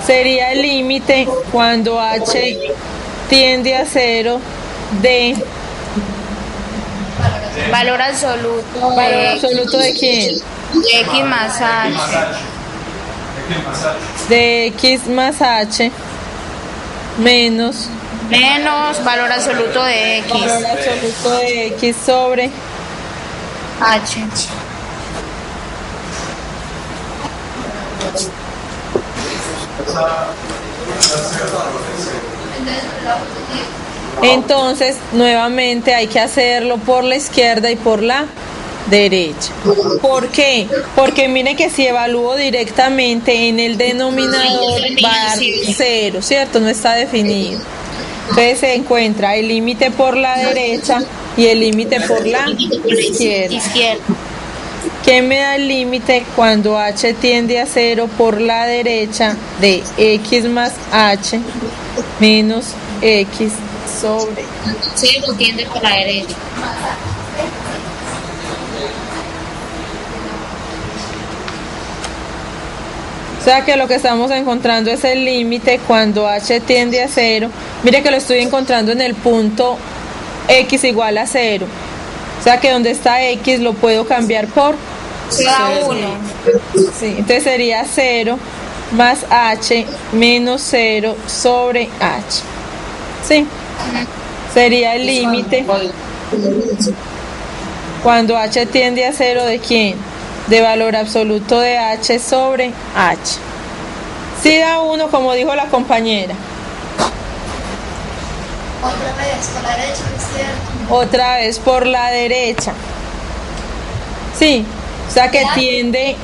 Sería el límite cuando h tiende a 0 de Valor absoluto. ¿valor absoluto de quién? De x más h. De x más h menos Menos valor absoluto de x. valor absoluto de x sobre H. Entonces, nuevamente hay que hacerlo por la izquierda y por la derecha. ¿Por qué? Porque miren que si evalúo directamente en el denominador va a dar 0, ¿cierto? No está definido. Entonces se encuentra el límite por la derecha y el límite por la izquierda. ¿Qué me da el límite cuando h tiende a 0 por la derecha de x más h menos x sobre? Sí, lo tiende por la derecha. O sea que lo que estamos encontrando es el límite cuando h tiende a 0. Mire que lo estoy encontrando en el punto x igual a 0. O sea que donde está x lo puedo cambiar por 1. Sí, entonces sería 0 más h menos 0 sobre h. Sí. Sería el límite cuando h tiende a 0 de quién? De valor absoluto de h sobre h. Sí da 1, como dijo la compañera. Otra vez, por la derecha, por la izquierda. Otra vez por la derecha. Sí, o sea que tiende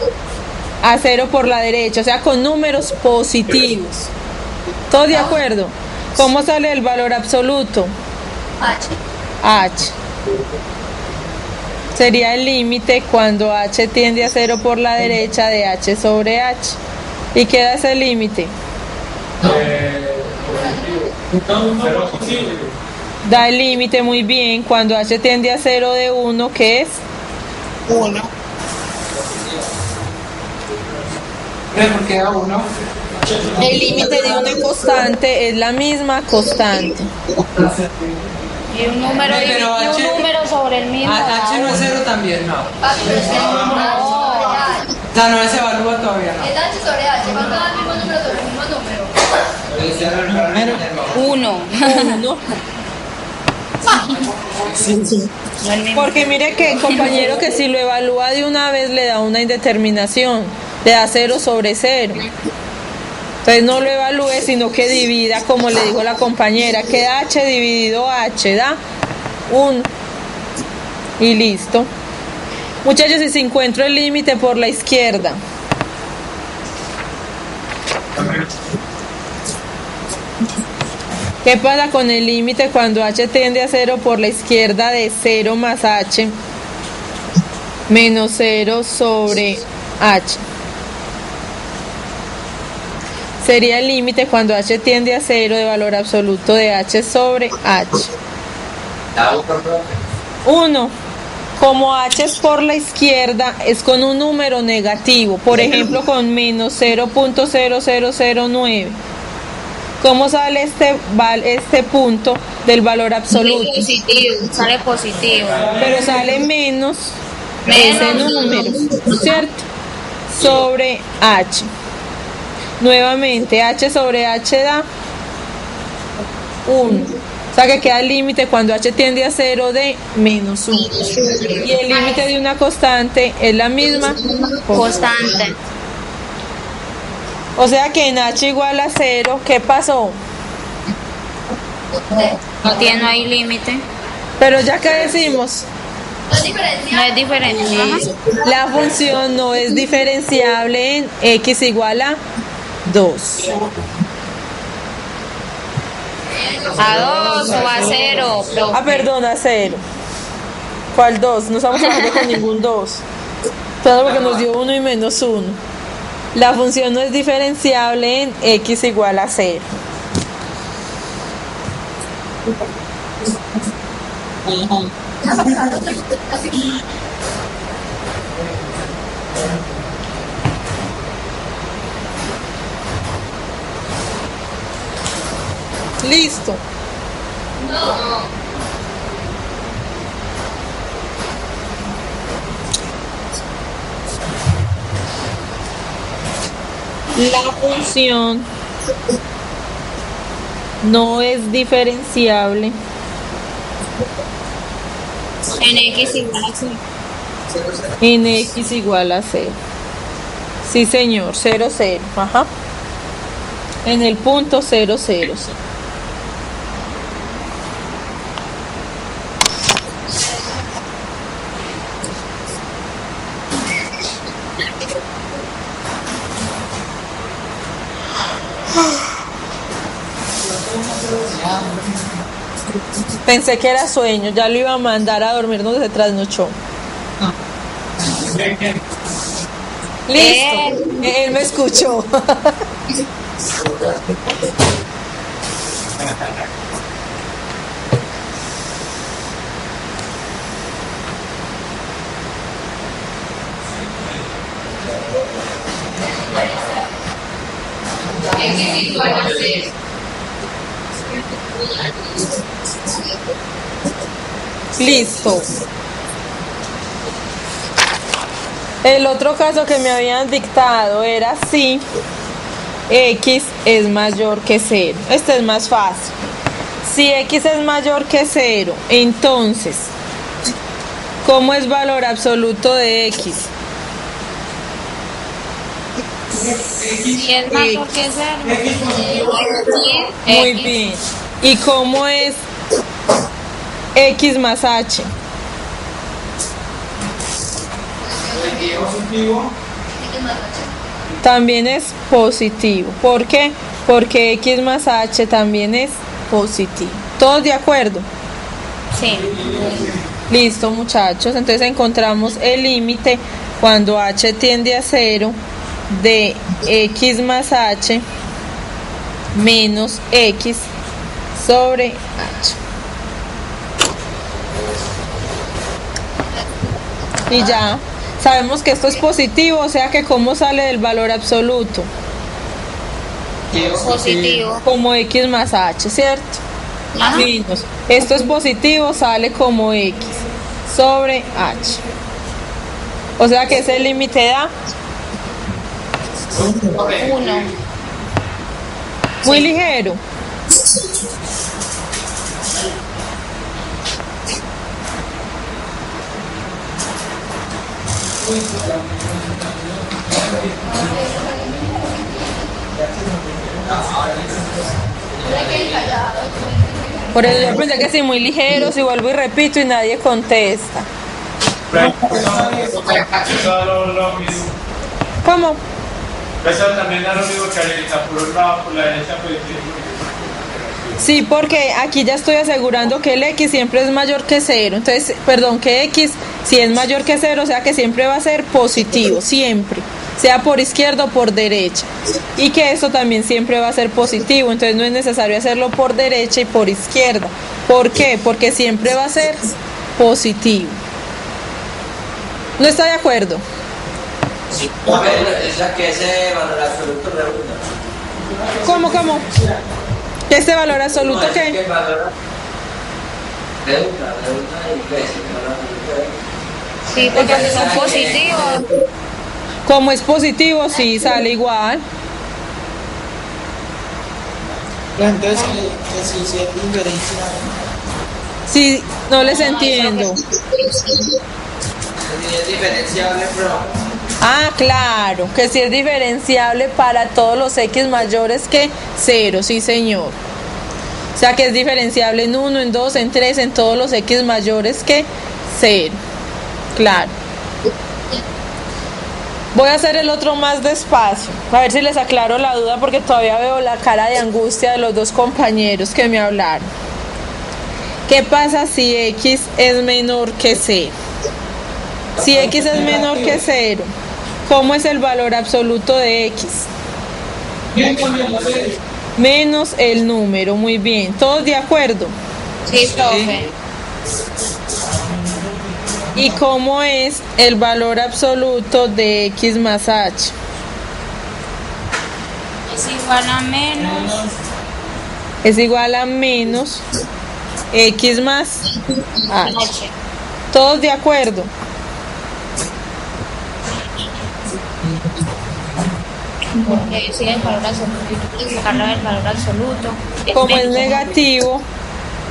a 0 por la derecha, o sea con números positivos. ¿Todos de acuerdo? ¿Cómo sale el valor absoluto? H. H. Sería el límite cuando h tiende a 0 por la derecha de h sobre h. ¿Y qué da ese límite? Da el límite muy bien cuando h tiende a 0 de 1, ¿qué es? 1. ¿Por qué da 1? El límite de una constante es la misma constante. Y un número, Pero y un H- número sobre el mismo. H no es 0 también, no. Papi, pero es que O sea, no se evalúa todavía, no. es H sobre H. ¿Cuánto da el mismo número sobre el mismo número? 1. Porque mire que compañero que si lo evalúa de una vez le da una indeterminación, le da 0 sobre 0. Entonces no lo evalúe, sino que divida, como le dijo la compañera, que h dividido h da 1. Y listo. Muchachos, y si encuentro el límite por la izquierda. ¿Qué pasa con el límite cuando h tiende a 0 por la izquierda de 0 más h menos 0 sobre h? Sería el límite cuando h tiende a 0 de valor absoluto de h sobre h. 1. Como h es por la izquierda, es con un número negativo. Por ejemplo, con menos 0.0009. ¿Cómo sale este punto del valor absoluto? Positivo, sale positivo. Pero sale menos Menos. ese número, ¿cierto? Sobre h. Nuevamente, h sobre h da 1. O sea que queda el límite cuando h tiende a 0 de menos 1. Y el límite de una constante es la misma Constante. O sea que en h igual a 0, ¿qué pasó? No hay límite. Pero ya que decimos, No es diferencial. No es diferente. Ajá. la función no es diferenciable en x igual a 2. A 2 o a 0. Ah, perdón, a 0. ¿Cuál 2? No estamos trabajando con ningún 2. Todo porque nos dio 1 y menos 1. La función no es diferenciable en x igual a 0. Listo. La función no es diferenciable En x igual a 0. en x igual a 0. Sí, señor, 0, 0. Ajá. En el punto 0, 0. Pensé que era sueño, ya lo iba a mandar a dormir donde se trasnochó. Listo, él me escuchó. Listo. El otro caso que me habían dictado era si x es mayor que 0. Este es más fácil. Si x es mayor que 0, entonces, ¿cómo es valor absoluto de x? Si es mayor que 0. Muy bien. ¿Y cómo es x más h? Positivo. También es positivo. ¿Por qué? Porque x más h también es positivo. ¿Todos de acuerdo? Sí. Listo, muchachos. Entonces encontramos el límite cuando h tiende a 0 de x más h menos x sobre h. Y ya sabemos que esto es positivo, o sea que ¿cómo sale del valor absoluto? Positivo. Como x más h, ¿cierto? Ajá. Menos. Esto es positivo, sale como x sobre h. O sea que ese límite da 1. muy ligero. Por eso yo pensé que sí, muy ligero, si vuelvo y repito y nadie contesta. Eso da lo mismo. ¿Cómo? Eso también da lo mismo que ahorita, por un lado, por la derecha, pues. Sí, porque aquí ya estoy asegurando que el x siempre es mayor que 0. Entonces, perdón, que x si es mayor que 0, o sea que siempre va a ser positivo, siempre. Sea por izquierda o por derecha. Y que esto también siempre va a ser positivo. Entonces no es necesario hacerlo por derecha y por izquierda. ¿Por qué? Porque siempre va a ser positivo. ¿No está de acuerdo? A ver, es la que ese valor absoluto reúna. ¿Cómo? ¿Este valor absoluto No, es que qué? el valor deuda y precio, Sí, porque si son positivos. Como es positivo, sí, sale igual. Pero entonces, que si se diferencia, Sí, no les entiendo. es diferenciable, pero Ah, claro, que sí es diferenciable para todos los x mayores que 0, sí señor. O sea que es diferenciable en 1, en 2, en 3, en todos los x mayores que 0. Claro. Voy a hacer el otro más despacio, a ver si les aclaro la duda porque todavía veo la cara de angustia de los dos compañeros que me hablaron. ¿Qué pasa si x es menor que 0? Si x es menor que 0, ¿cómo es el valor absoluto de x? Menos el número, muy bien. ¿Todos de acuerdo? Sí, profe. ¿Y cómo es el valor absoluto de x más h? Es igual a menos. Es igual a menos x más h. H. ¿Todos de acuerdo? Porque sigue el valor absoluto. Sacarlo del valor absoluto. Como es negativo,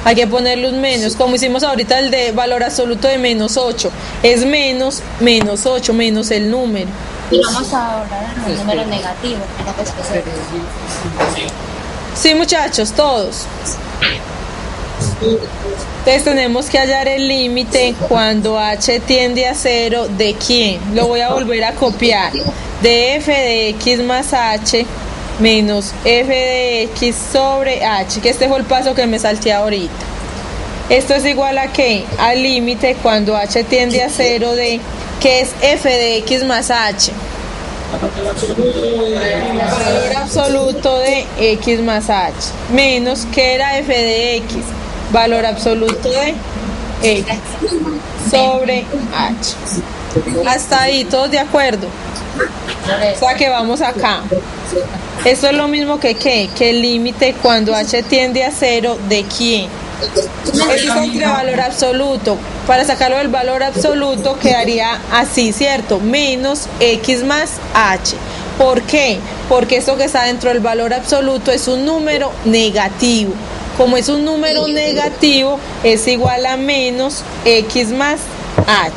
hay que ponerle un menos, como hicimos ahorita el de valor absoluto de menos 8. Es menos 8, menos el número. Y vamos a hablar de los números negativos. Sí, muchachos, todos. Entonces tenemos que hallar el límite cuando h tiende a 0 de quién. Lo voy a volver a copiar. De f de x más h menos f de x sobre h, que este fue el paso que me salté ahorita. Esto es igual a ¿qué? Al límite cuando h tiende a 0 de, ¿qué es f de x más h? Valor absoluto de x más h, menos, ¿qué era f de x? Valor absoluto de x sobre h. Hasta ahí, ¿todos de acuerdo? O sea que vamos acá. Esto es lo mismo que ¿qué? Que el límite cuando h tiende a 0 de quién. Esto es entre valor absoluto. Para sacarlo del valor absoluto quedaría así, ¿cierto? Menos x más h. ¿Por qué? Porque esto que está dentro del valor absoluto es un número negativo. Como es un número negativo, es igual a menos x más h.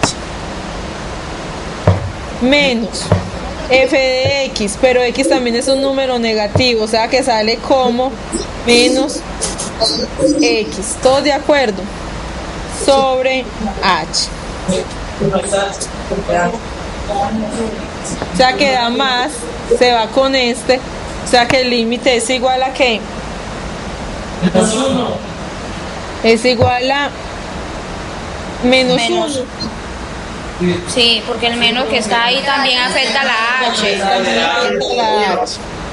Menos f de x, pero x también es un número negativo, o sea que sale como menos x, ¿todos de acuerdo? Sobre h. O sea que da más, se va con este, o sea que el límite es igual a ¿qué? Es igual a menos 1. Sí, porque el menos que está ahí también afecta a la h.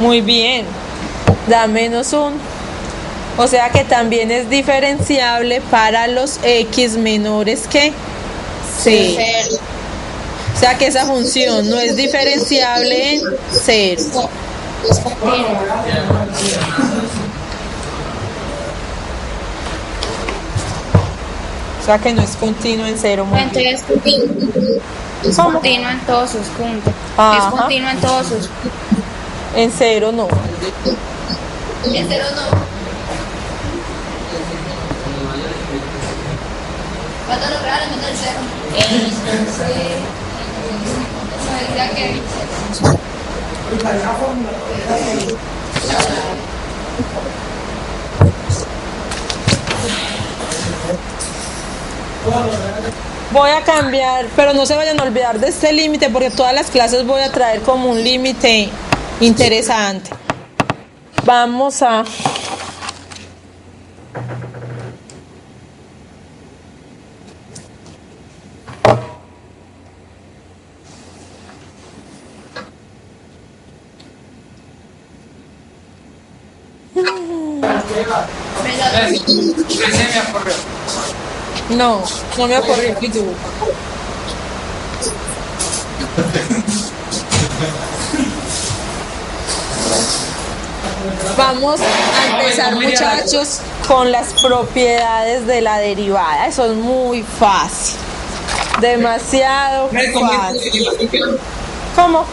Muy bien, da menos 1. O sea que también es diferenciable para los x menores que 0. O sea que esa función no es diferenciable en 0. O sea que no es continuo en 0. Entonces, es continuo en todos sus puntos. Ajá. Es continuo en todos sus En 0 no. En 0 no. ¿Cuánto lo reales menos el 0? Eso decía que Voy a cambiar, pero no se vayan a olvidar de este límite porque todas las clases voy a traer como un límite interesante. Vamos a... me ocurrió. No, no me ocurrió. ¿Y tú? Vamos a empezar, muchachos, con las propiedades de la derivada. Eso es muy fácil. Demasiado fácil. ¿Cómo?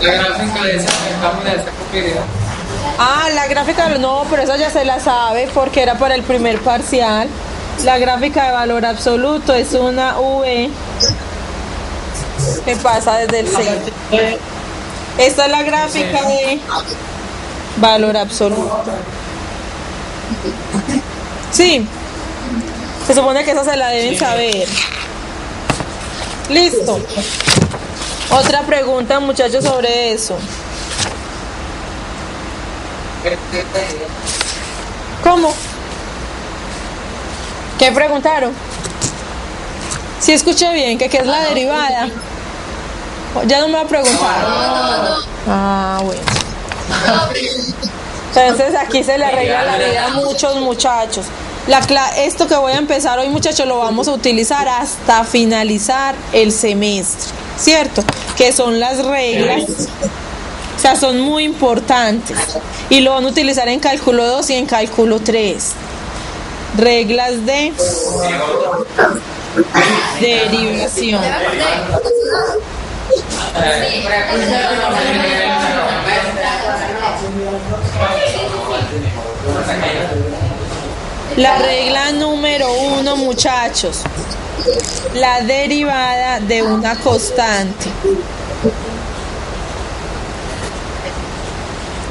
La gráfica de esta propiedad. Ah, la gráfica, no, pero eso ya se la sabe porque era para el primer parcial. La gráfica de valor absoluto es una V que pasa desde el centro. Esta es la gráfica de valor absoluto. Sí, se supone que esa se la deben saber. Listo. Otra pregunta, muchachos, sobre eso. ¿Cómo? ¿Qué preguntaron? Si escuché bien, que qué es la derivada. Ya no me va a preguntar. Ah, bueno. Entonces aquí se le arregla la vida a muchos muchachos. Esto que voy a empezar hoy, muchachos, lo vamos a utilizar hasta finalizar el semestre, ¿cierto? Que son las reglas. O sea, son muy importantes. Y lo van a utilizar en cálculo 2 y en cálculo 3. Reglas de derivación. La regla número 1, muchachos. La derivada de una constante.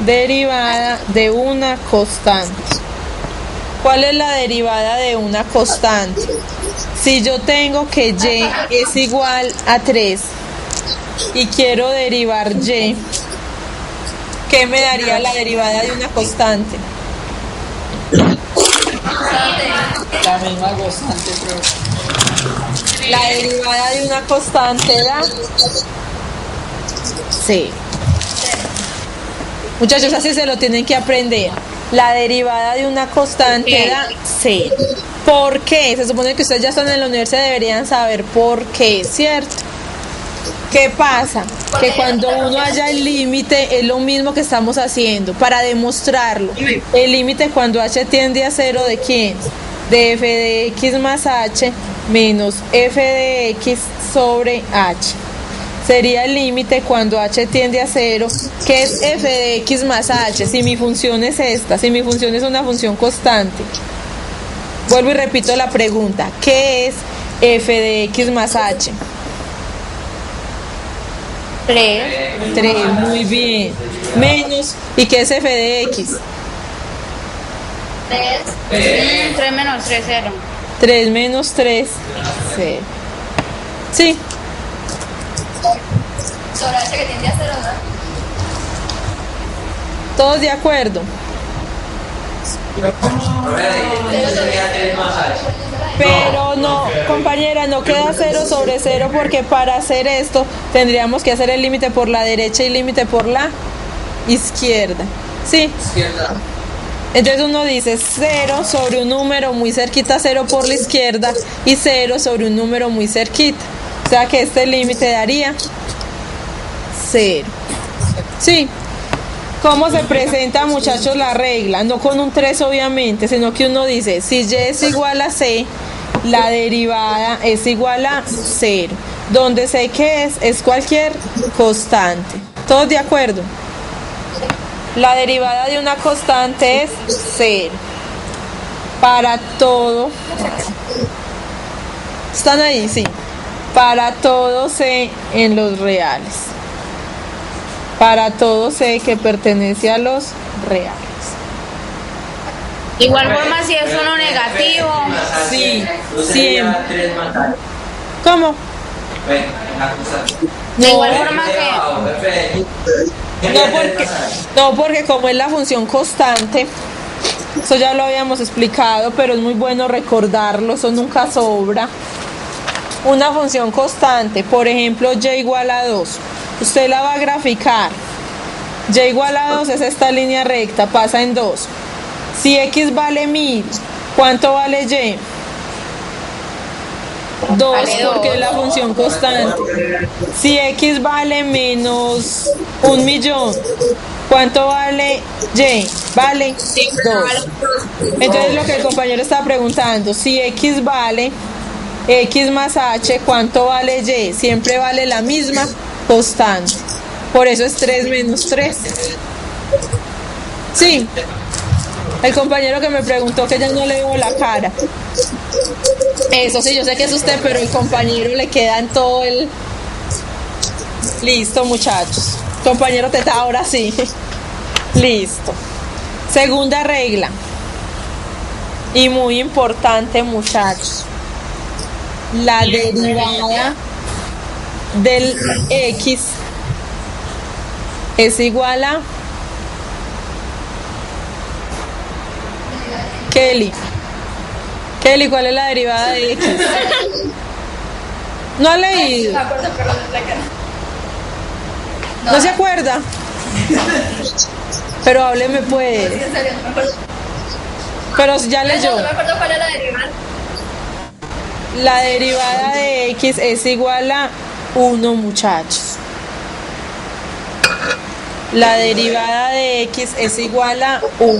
Derivada de una constante. ¿Cuál es la derivada de una constante? Si yo tengo que y es igual a 3 y quiero derivar y, ¿qué me daría la derivada de una constante? La misma constante, pero... La derivada de una constante da C. Muchachos, así se lo tienen que aprender. La derivada de una constante da C. ¿Por qué? Se supone que ustedes ya están en la universidad, deberían saber por qué, ¿cierto? ¿Qué pasa? Que cuando uno haya el límite, es lo mismo que estamos haciendo para demostrarlo. El límite cuando h tiende a 0, ¿de quién? De f de x más h menos f de x sobre h. Sería el límite cuando h tiende a 0, que es f de x más h, si mi función es esta, si mi función es una función constante. Vuelvo y repito la pregunta, ¿qué es f de x más h? 3, muy bien. Menos, ¿y qué es f de x? 3 menos 3, 0. 3 menos 3, 0. Sí. Sobre h que tiende a 0, ¿no? ¿Todos de acuerdo? Pero no, compañera, no queda 0 sobre 0 porque para hacer esto tendríamos que hacer el límite por la derecha y el límite por la izquierda. ¿Sí? Entonces uno dice 0 sobre un número muy cerquita, 0 por la izquierda y 0 sobre un número muy cerquita. O sea que este límite daría 0. ¿Sí? ¿Cómo se presenta, muchachos, la regla? No con un 3 obviamente, sino que uno dice, si y es igual a c, la derivada es igual a 0. Donde sé que es cualquier constante. ¿Todos de acuerdo? La derivada de una constante es 0. Para todo. ¿Están ahí? Sí. Para todo c en los reales. Para todo c que pertenece a los reales. Igual forma si es uno negativo. Sí, siempre. ¿Cómo? De igual forma que... No, porque como es la función constante, eso ya lo habíamos explicado, pero es muy bueno recordarlo, eso nunca sobra. Una función constante, por ejemplo, y igual a 2. Usted la va a graficar. Y igual a 2 es esta línea recta, pasa en 2. Si x vale 1000, ¿cuánto vale y? 2 Vale porque es dos. la función constante. Si X vale menos 1.000.000, ¿cuánto vale Y? Vale 2. Entonces lo que el compañero está preguntando, si X vale X más H, ¿cuánto vale Y? Siempre vale la misma constante. Por eso es 3 menos 3. Sí. El compañero que me preguntó que ya no le veo la cara. Eso sí, yo sé que es usted, pero el compañero le queda en todo el... Listo, muchachos. Compañero Teta, ahora sí. Listo. Segunda regla. Y muy importante, muchachos. La derivada del X es igual a... Kelly, ¿cuál es la derivada de X? ¿No ha leído? Me acuerdo, pero no. ¿No se acuerda? Pero hábleme pues. En serio, no me acuerdo. Pero ya leyó. No me acuerdo cuál era la derivada. La derivada de X es igual a 1, muchachos. La derivada de X es igual a 1.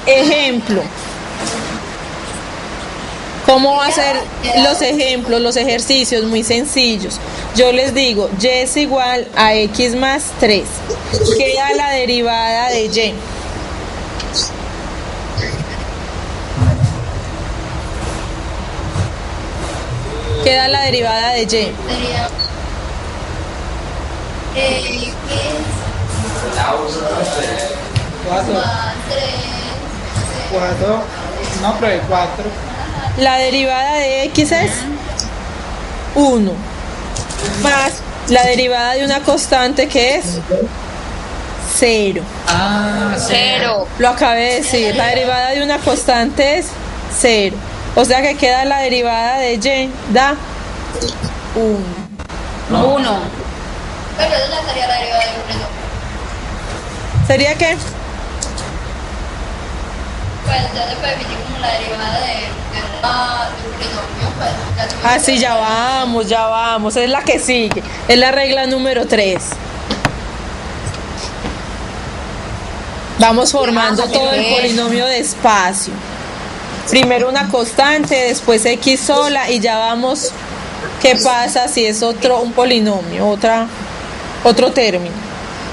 Ejemplo. ¿Cómo va a ser los ejemplos, los ejercicios? Muy sencillos. Yo les digo, Y es igual a X más 3. Queda la derivada de Y. Queda la derivada de Y. Sería X 4, más 3. 4, no, pero hay 4. La derivada de X es 1. Más la derivada de una constante que es 0. Cero. Lo acabé de decir. La derivada de una constante es 0. O sea que queda la derivada de Y, da 1. 1. Pero esa sería la derivada de un polinomio. ¿Sería qué? Pues ya se puede definir como la derivada de un polinomio. Pues, ya se puede Ah, sí, ya vamos. Es la que sigue. Es la regla número 3. Vamos formando todo el polinomio despacio. Primero una constante, después X sola y ya vamos. ¿Qué pasa si es un polinomio, otro término?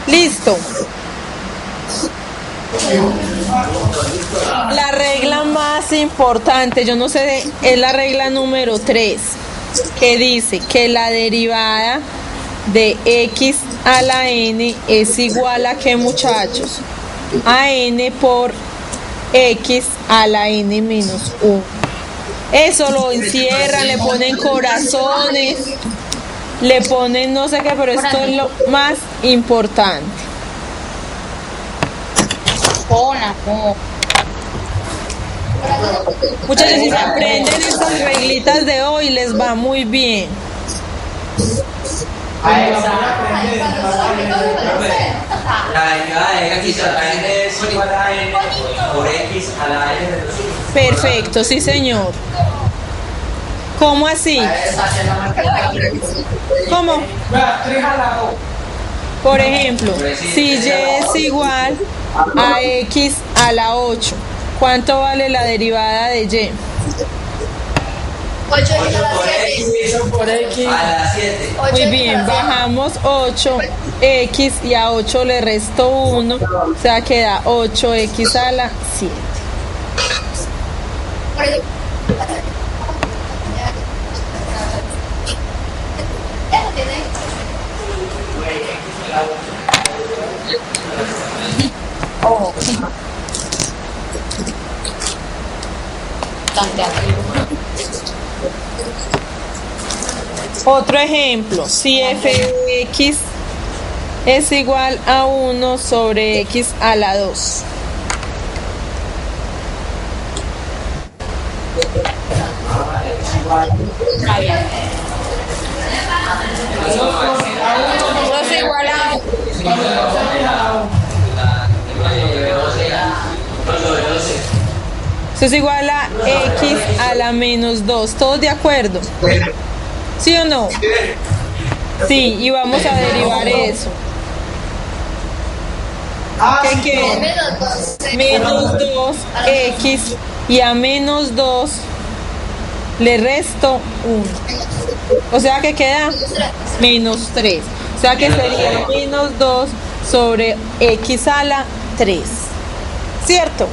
Listo. La regla más importante, yo no sé, es la regla número 3, que dice que la derivada de X a la N es igual a ¿qué, muchachos? A N por X a la N menos 1. Eso lo encierran, le ponen corazones, le ponen no sé qué, pero esto es lo más importante. Muchachos, si se aprenden estas reglitas de hoy, les va muy bien. La derivada de X a la N es igual a N por X a la N menos 1. Perfecto, sí señor. ¿Cómo así? ¿Cómo? Por ejemplo, si Y es igual a X a la 8, ¿cuánto vale la derivada de Y? 8 y a la 8 por 7. X Por X. a la 7. Muy bien, bajamos 8x y a 8 le resto 1, o sea queda 8x a la 7. Por eso. Ya lo tiene. Otro ejemplo, si f de x es igual a 1 sobre x a la 2. Eso es igual a... Esto es igual a x a la menos 2. ¿Todos de acuerdo? ¿Sí o no? Sí, y vamos a derivar eso. ¿Qué queda? Menos 2x y a menos 2 le resto 1. O sea que queda menos 3. O sea que sería menos 2 sobre x a la 3. ¿Cierto?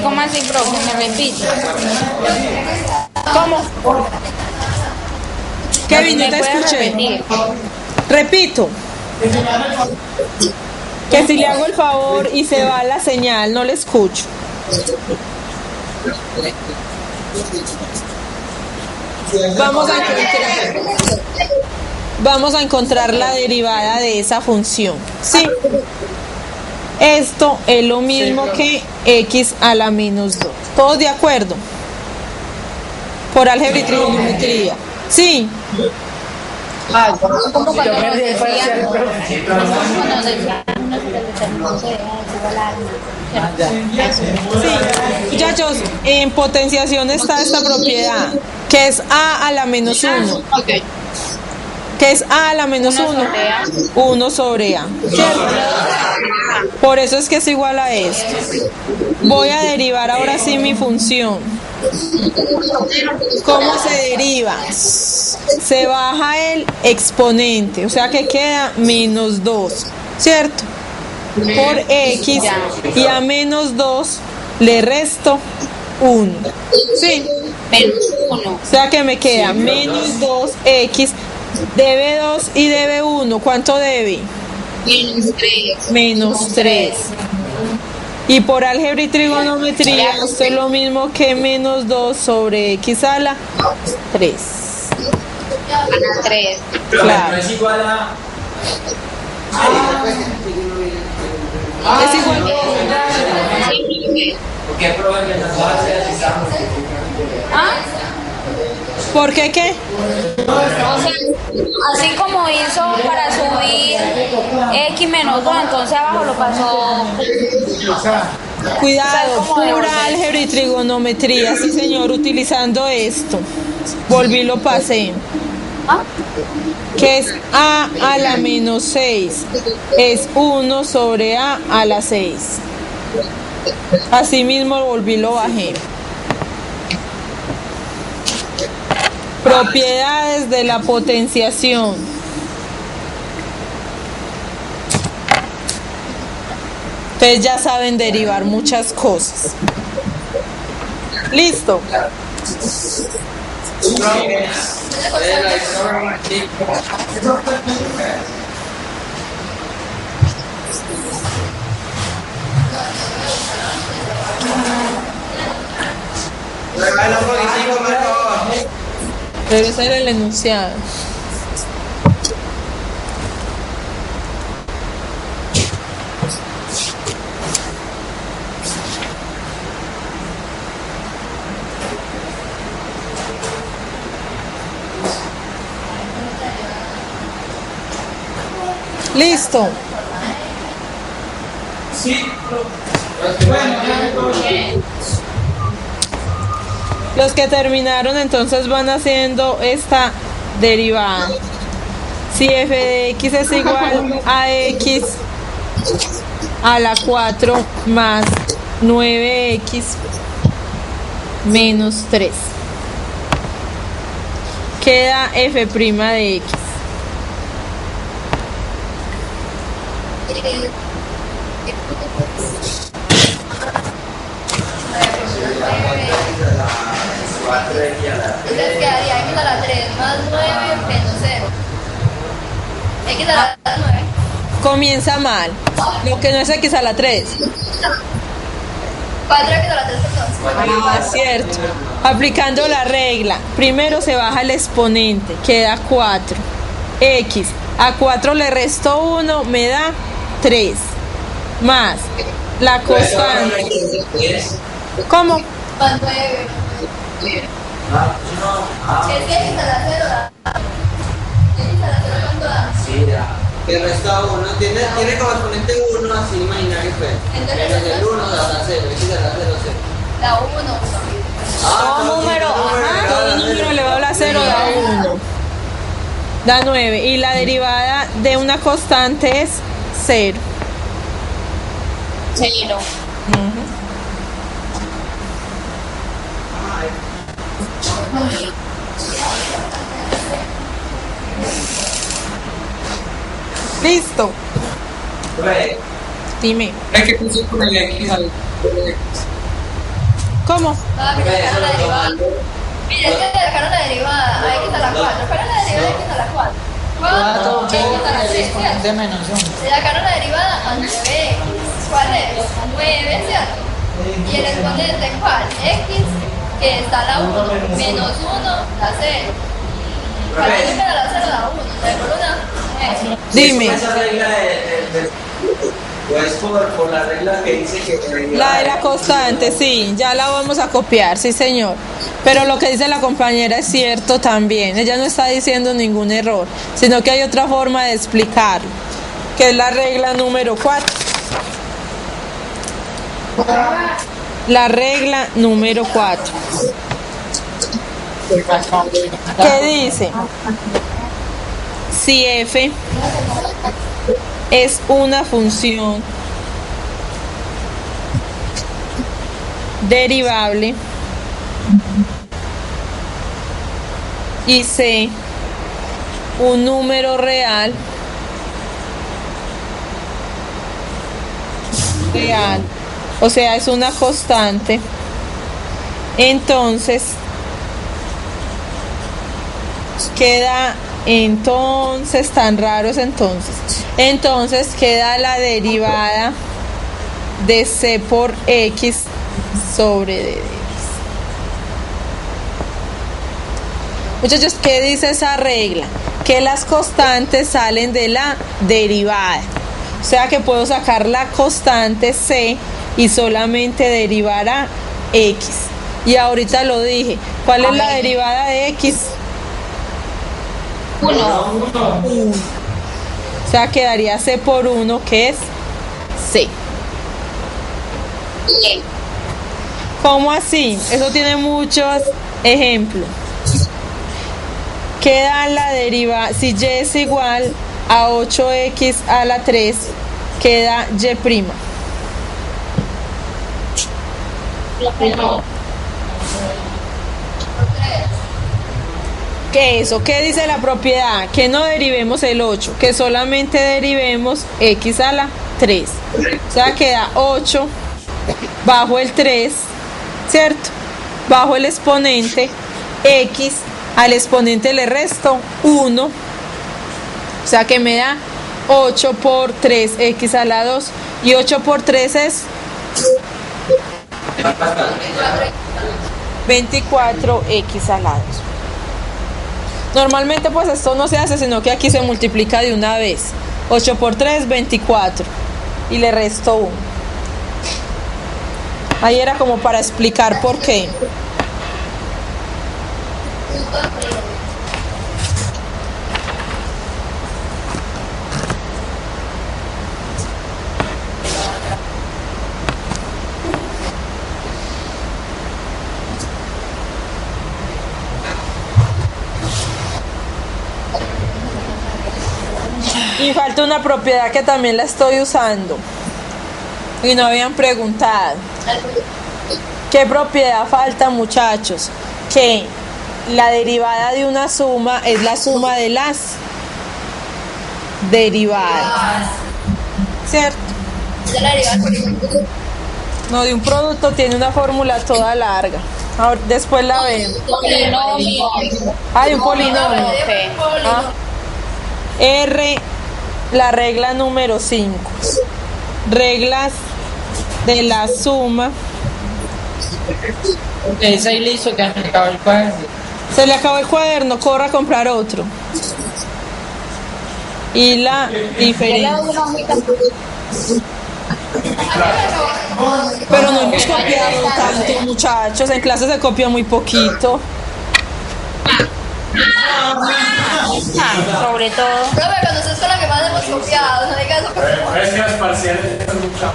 ¿Cómo así, profe? Me repito. ¿Cómo? Kevin, no te escuché. Repetir. Repito. Que si le hago el favor y se va la señal, no le escucho. Vamos a encontrar la derivada de esa función. ¿Sí? Esto es lo mismo que x a la menos 2. ¿Todos de acuerdo? Por álgebra y trigonometría. ¿Sí? Como cuando nos decían uno sobre el determinante de Sí, muchachos, en potenciación está esta propiedad, que es a la menos 1. Que es a la menos 1. 1 sobre a. ¿Cierto? Por eso es que es igual a esto. Voy a derivar ahora sí mi función. ¿Cómo se deriva? Se baja el exponente, o sea que queda menos 2, ¿cierto? Por x y a menos 2 le resto 1. ¿Sí? Menos 1. O sea que me queda menos 2x, debe 2 y debe 1. ¿Cuánto debe? Menos 3. Menos 3. Y por álgebra y trigonometría, esto es lo mismo que menos 2 sobre x a la 3. A la 3. Claro. No es igual a... Es igual. ¿Por qué prueban que las bases estamos? ¿Por qué qué? O sea, así como hizo para subir x menos 2, entonces abajo lo pasó. Cuidado, ¿Cómo devolver? pura álgebra y trigonometría, sí señor, utilizando esto. Volví y lo pasé. Que es a la menos 6. Es 1 sobre a la 6. Así mismo volví y lo bajé. Propiedades de la potenciación. Ustedes ya saben derivar muchas cosas. ¿Listo? Debe ser el enunciado. Listo. Sí. Los que terminaron entonces van haciendo esta derivada. Si f de x es igual a x a la 4 más 9x menos 3. Queda f' de x. Entonces quedaría x a la 3 más 9 menos 0. X a la 9. Comienza mal. Lo que no es x a la 3. 4x a la 3, perdón. Ah, cierto. Aplicando la regla. Primero se baja el exponente. Queda 4. X. A 4 le resto 1. Me da 3. Más la constante. ¿Cómo? Más 9. Es que x a la 0 da. X a la 0 cuánto da. Sí, ya. que resta 1, tiene correspondiente 1 así imaginario pues. Menos el 1 da 0, x da 0, 0. Da 1. Todo número, ajá, todo número elevado a la 0 da 1. Da 9. Y la derivada de una constante es 0. 0. Listo. Dime. Hay que conseguir con el X al ¿Cómo? Mira, sacaron la derivada. Mira, es que le sacaron la derivada a x a la 4. ¿Cuál es la derivada de x a la 4? 4 x a la 3, ¿cierto? de menos 1. Le sacaron la derivada a 9x. ¿Cuál es? 9, ¿cierto? Y el exponente, ¿cuál? X, que está a la 1, menos 1, da 0. Para que da la 0 da 1. ¿Se una? Dime. Esa regla pues por la regla que dice que La de la constante, sí, ya la vamos a copiar, sí señor. Pero lo que dice la compañera es cierto también. Ella no está diciendo ningún error, sino que hay otra forma de explicarlo, que es la regla número 4. La regla número 4. ¿Qué dice? Si f es una función derivable y c un número real o sea, es una constante, entonces queda tan raros entonces queda la derivada de c por x sobre d de x. Muchachos, ¿qué dice esa regla? Que las constantes salen de la derivada, o sea que puedo sacar la constante c y solamente derivar a x. Y ahorita lo dije, ¿cuál es la derivada de x? 1. O sea, quedaría c por 1, que es c. ¿Cómo así? Eso tiene muchos ejemplos. Queda la derivada, si y es igual a 8x a la 3, queda y'. ¿Qué es eso? ¿Qué dice la propiedad? Que no derivemos el 8, que solamente derivemos x a la 3. O sea, queda 8 bajo el 3, ¿cierto? Bajo el exponente x, al exponente le resto 1. O sea que me da 8 por 3, x a la 2. Y 8 por 3 es 24x a la 2. Normalmente pues esto no se hace, sino que aquí se multiplica de una vez. 8 por 3, 24. Y le resto 1. Ahí era como para explicar por qué. Y falta una propiedad que también la estoy usando y no habían preguntado. ¿Qué propiedad falta, muchachos? Que la derivada de una suma es la suma de las derivadas, ¿cierto? No, de un producto tiene una fórmula toda larga. Ahora, después la vemos. Hay un polinomio. Ah. R, la regla número 5. Reglas de la suma. Esa ahí le hizo que me acabó el cuaderno. Se le acabó el cuaderno, corra a comprar otro. Y la diferencia. Pero no hemos copiado tanto, muchachos. En clase se copia muy poquito. Sobre todo. Profe, cuando usted es con la que más todas hemos copiado, no digas eso. Es que las parciales están mucho.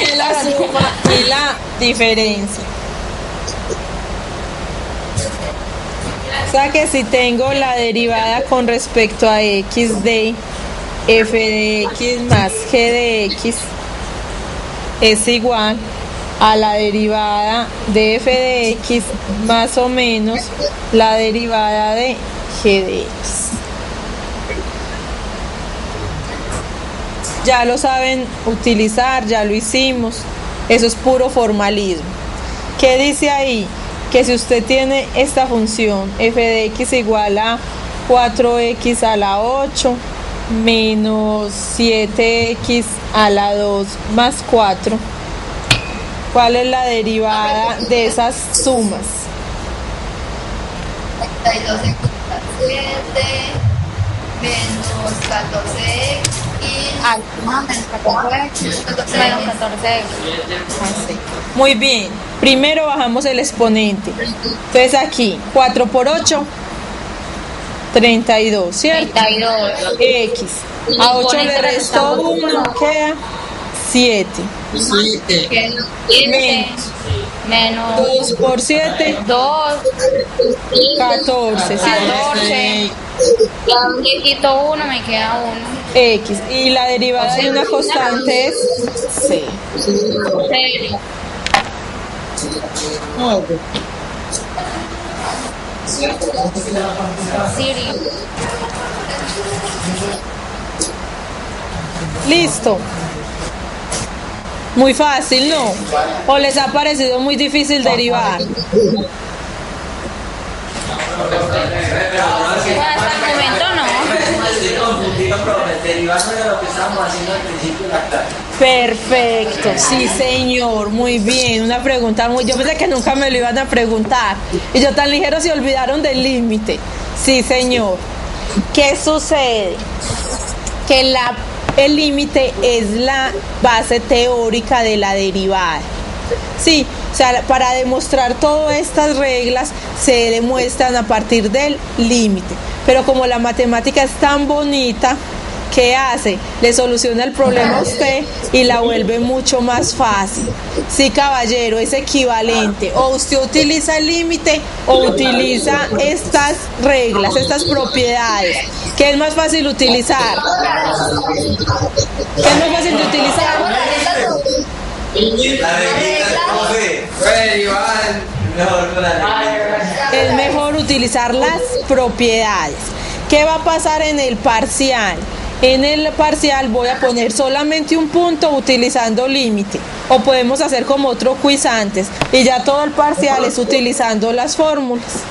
Y la suma y la diferencia. O sea que si tengo la derivada con respecto a x de f de x más g de x es igual a la derivada de f de x más o menos la derivada de g de x. Ya lo saben utilizar, ya lo hicimos. Eso es puro formalismo. ¿Qué dice ahí? Que si usted tiene esta función f de x igual a 4x a la 8 menos 7x a la 2 más 4, ¿cuál es la derivada de esas sumas? 32 x más 7 menos 14x. Menos 14x. Muy bien, primero bajamos el exponente. Entonces aquí, 4 por 8, 32, ¿cierto? 32. X. A 8 le restó 1, queda 7. Menos 2 por 7, 2. 14, ¿cierto? 14. Le quito 1, me queda 1. X. Y la derivada de una constante es C. 0. Listo. Muy fácil, ¿no? ¿O les ha parecido muy difícil derivar? Hasta el momento no. Estoy confundido, profe. Derivando de lo que estábamos haciendo al principio de la clase. Perfecto, sí señor, muy bien. Una pregunta muy... Yo pensé que nunca me lo iban a preguntar. Y yo tan ligero se olvidaron del límite. Sí señor. ¿Qué sucede? Que el límite es la base teórica de la derivada. Sí, o sea, para demostrar todas estas reglas se demuestran a partir del límite. Pero como la matemática es tan bonita, ¿qué hace? Le soluciona el problema a usted y la vuelve mucho más fácil. Sí, caballero, es equivalente. O usted utiliza el límite o utiliza estas reglas, estas propiedades. ¿Qué es más fácil utilizar? ¿Qué es más fácil de utilizar? La reglita, profe. Derivar. Mejor con la reglita. Es mejor utilizar las propiedades. ¿Qué va a pasar en el parcial? En el parcial voy a poner solamente un punto utilizando límite. O podemos hacer como otro quiz antes. Y ya todo el parcial es utilizando las fórmulas.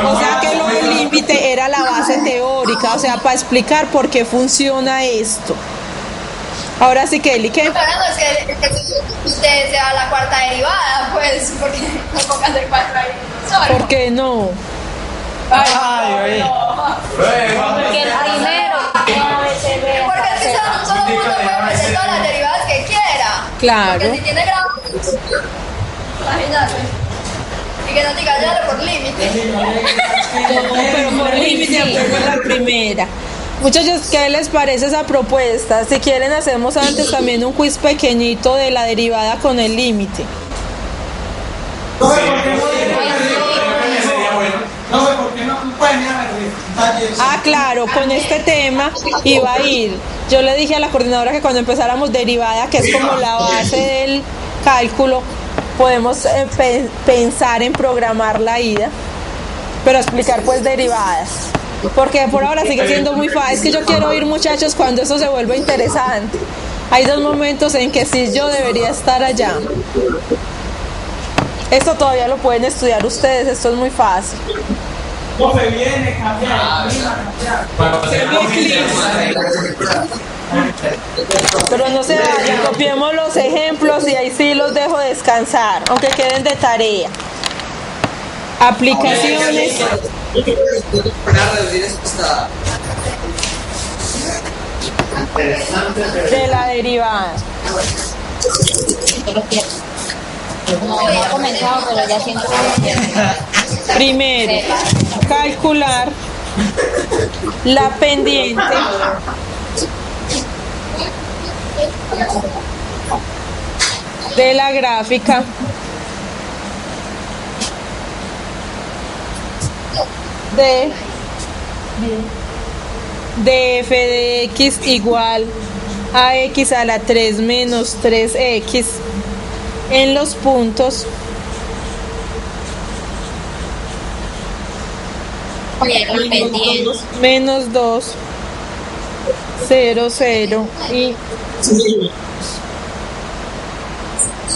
O sea que lo del límite era la base teórica. O sea, para explicar por qué funciona esto. Ahora sí, Kelly, ¿qué? Bueno, no es que usted sea la cuarta derivada, pues, porque no pongas el 4 ahí solo. ¿Por qué no? Ay, no. Porque el primero Porque es que solo uno puede meter todas las derivadas que quiera. Claro. Porque si tiene grado, imagínate. Y que no diga ya por límite. Pero por límite fue la primera. Muchachos, ¿qué les parece esa propuesta? Si quieren hacemos antes también un quiz pequeñito de la derivada con el límite. No sé por qué no pueden ir a ver. Ah, claro, con este tema iba a ir. Yo le dije a la coordinadora que cuando empezáramos derivada, que es como la base del cálculo, podemos pensar en programar la ida, pero explicar pues derivadas. Porque por ahora sigue siendo muy fácil. Es que yo quiero oír, muchachos, cuando eso se vuelva interesante. Hay dos momentos en que sí yo debería estar allá. Esto todavía lo pueden estudiar ustedes, esto es muy fácil. Profe, viene, cambiar. Pero no se vayan, copiemos los ejemplos y ahí sí los dejo descansar, aunque queden de tarea. Aplicaciones de la derivada. no he comenzado, pero ya siento que Primero, calcular la pendiente de la gráfica de f de x igual a x a la 3 menos 3x en los puntos menos 2, 0, 0 y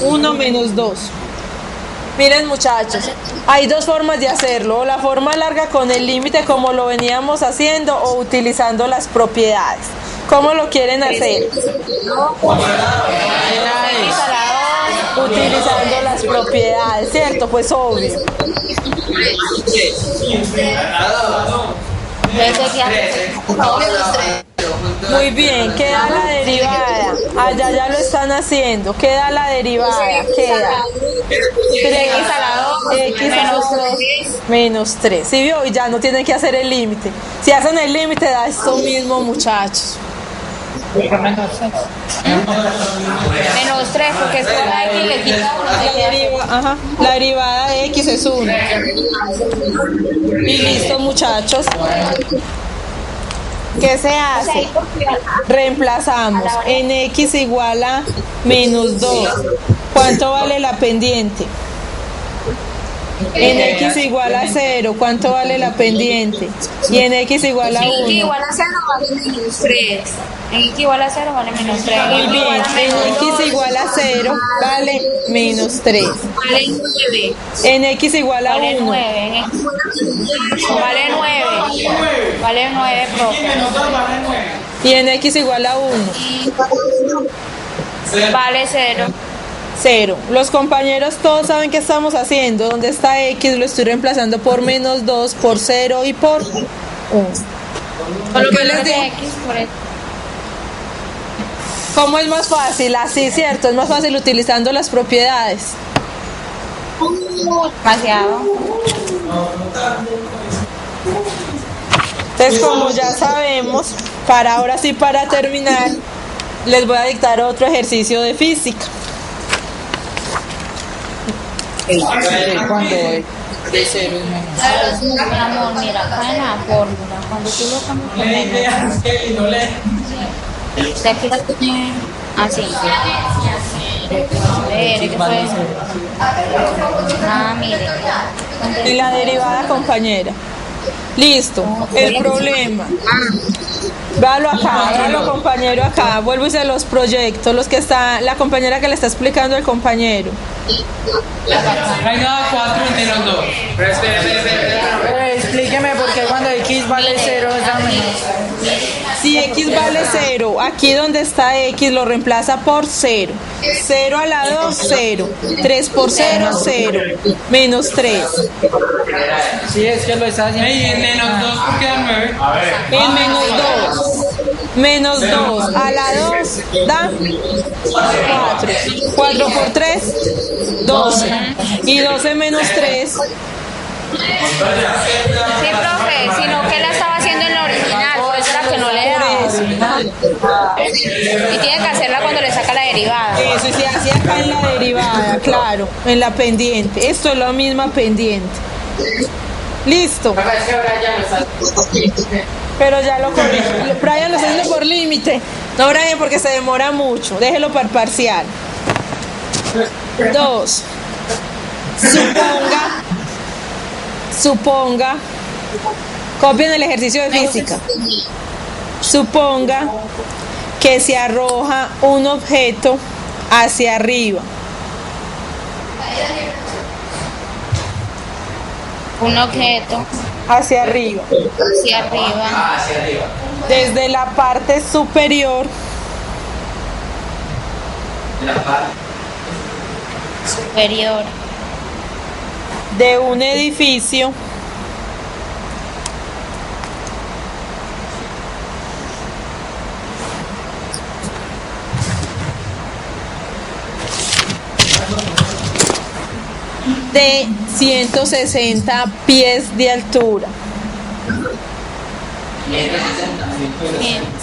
1 menos 2. Miren muchachos, hay dos formas de hacerlo, o la forma larga con el límite como lo veníamos haciendo o utilizando las propiedades. ¿Cómo lo quieren hacer? Utilizando las propiedades, ¿cierto? Pues obvio. Muy bien, queda la derivada. Allá ya lo están haciendo. Queda la derivada. Queda 3x a la 2 x menos 3. ¿Sí vio? Y ya no tienen que hacer el límite. Si hacen el límite da esto mismo, muchachos. Menos 3 porque es por la x le quita la derivada de x es 1. Y listo, muchachos. ¿Qué se hace? Reemplazamos en x igual a menos 2. ¿Cuánto vale la pendiente? En x igual a 0, ¿cuánto vale la pendiente? Y en x igual a 1. En x igual a 0 vale menos 3. En x igual a 0 vale menos 3. Muy bien, en x igual a 0 vale menos 3. Vale 9. En x igual a 1. Vale 9. Vale 9. Vale 9, profe. Y en x igual a 1. Vale 0. 0. Los compañeros todos saben qué estamos haciendo. ¿Dónde está x? Lo estoy reemplazando por menos 2, por 0 y por 1. ¿Qué les digo? ¿Cómo es más fácil? Así, ¿cierto? Es más fácil utilizando las propiedades. Demasiado. Entonces, como ya sabemos, ahora sí, para terminar, les voy a dictar otro ejercicio de física. Cuando de 0 es menos. Mi amor, mira, acá en la fórmula, cuando tú lo cambias por menos, te fijas que tiene así. ¿Qué fue? Ah, mire. Y la derivada, compañera. Listo, el problema. Véalo acá, véalo, compañero, acá. Vuelvo y se los proyecto, los que está, la compañera que le está explicando al compañero. Hay nada 4 y menos 2. Explíqueme por qué cuando x vale 0 es la menos. Si x vale 0, aquí donde está x lo reemplaza por 0. 0 a la 2, 0. 3 por 0, 0. Menos 3. Sí, es que lo está haciendo. Y en menos 2, ¿por qué da 9? A ver. En menos 2. Menos 2 a la 2 da 4. 4 por 3, 12. Y 12 menos 3. Sí, profe, sino que la estaba haciendo en la original, por eso era que no le daba. Y tiene que hacerla cuando le saca la derivada. Eso, y se hace acá en la derivada, claro, en la pendiente. Esto es la misma pendiente. Listo. Pero ya lo corrí. Brian lo está haciendo por límite. No, Brian, porque se demora mucho. Déjelo para el parcial. 2. Suponga. Copien el ejercicio de física. Suponga que se arroja un objeto hacia arriba. Un objeto Hacia arriba. hacia arriba. Hacia arriba. Desde la parte superior De la parte. Superior. de un edificio de 160 pies de altura.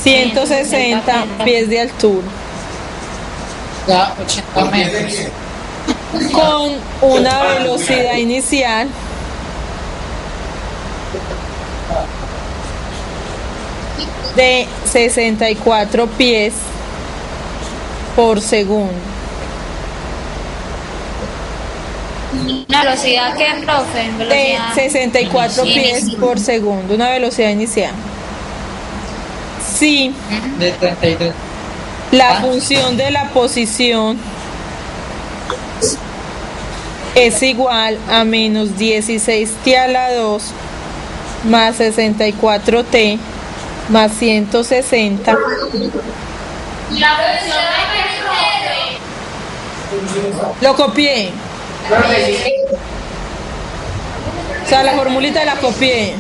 160 pies de altura. Da 80 metros. Con una velocidad inicial de 64 pies por segundo. ¿Una velocidad qué, profe? De Velocidad 64 pies por segundo, una velocidad inicial. Si De 33. la función de la posición es igual a menos 16t a la 2 más 64t más 160 lo copié, o sea, la formulita la copié.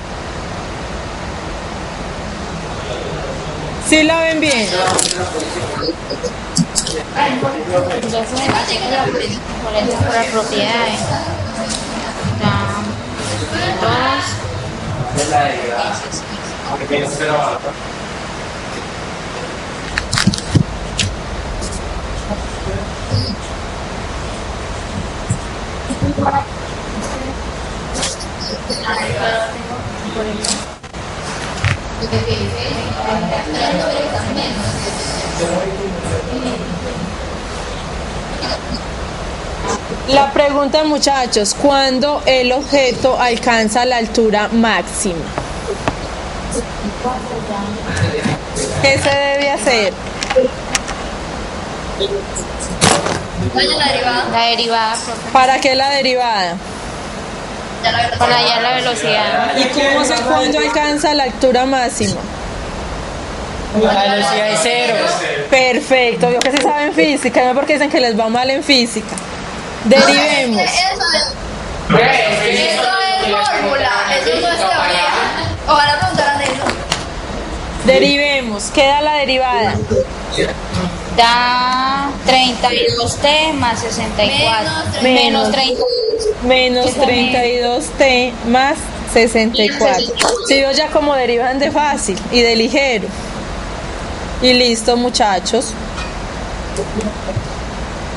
¿Sí la ven bien? por las propiedades. La pregunta, muchachos, ¿cuándo el objeto alcanza la altura máxima? ¿Qué se debe hacer? La derivada. La derivada, profe. ¿Para qué la derivada? Ya la velocidad. Para hallar la velocidad. ¿Y cómo sé cuándo alcanza la altura máxima? La velocidad es 0. Perfecto, yo que sí saben física, no porque dicen que les va mal en física. Derivemos. Eso es fórmula, eso no es teoría. Ojalá preguntaran eso. Derivemos. ¿Qué da la derivada? Da 32t más 64. Menos. Menos 30. Menos 32t más 64. Si yo ya como derivan de fácil y de ligero. Y listo, muchachos.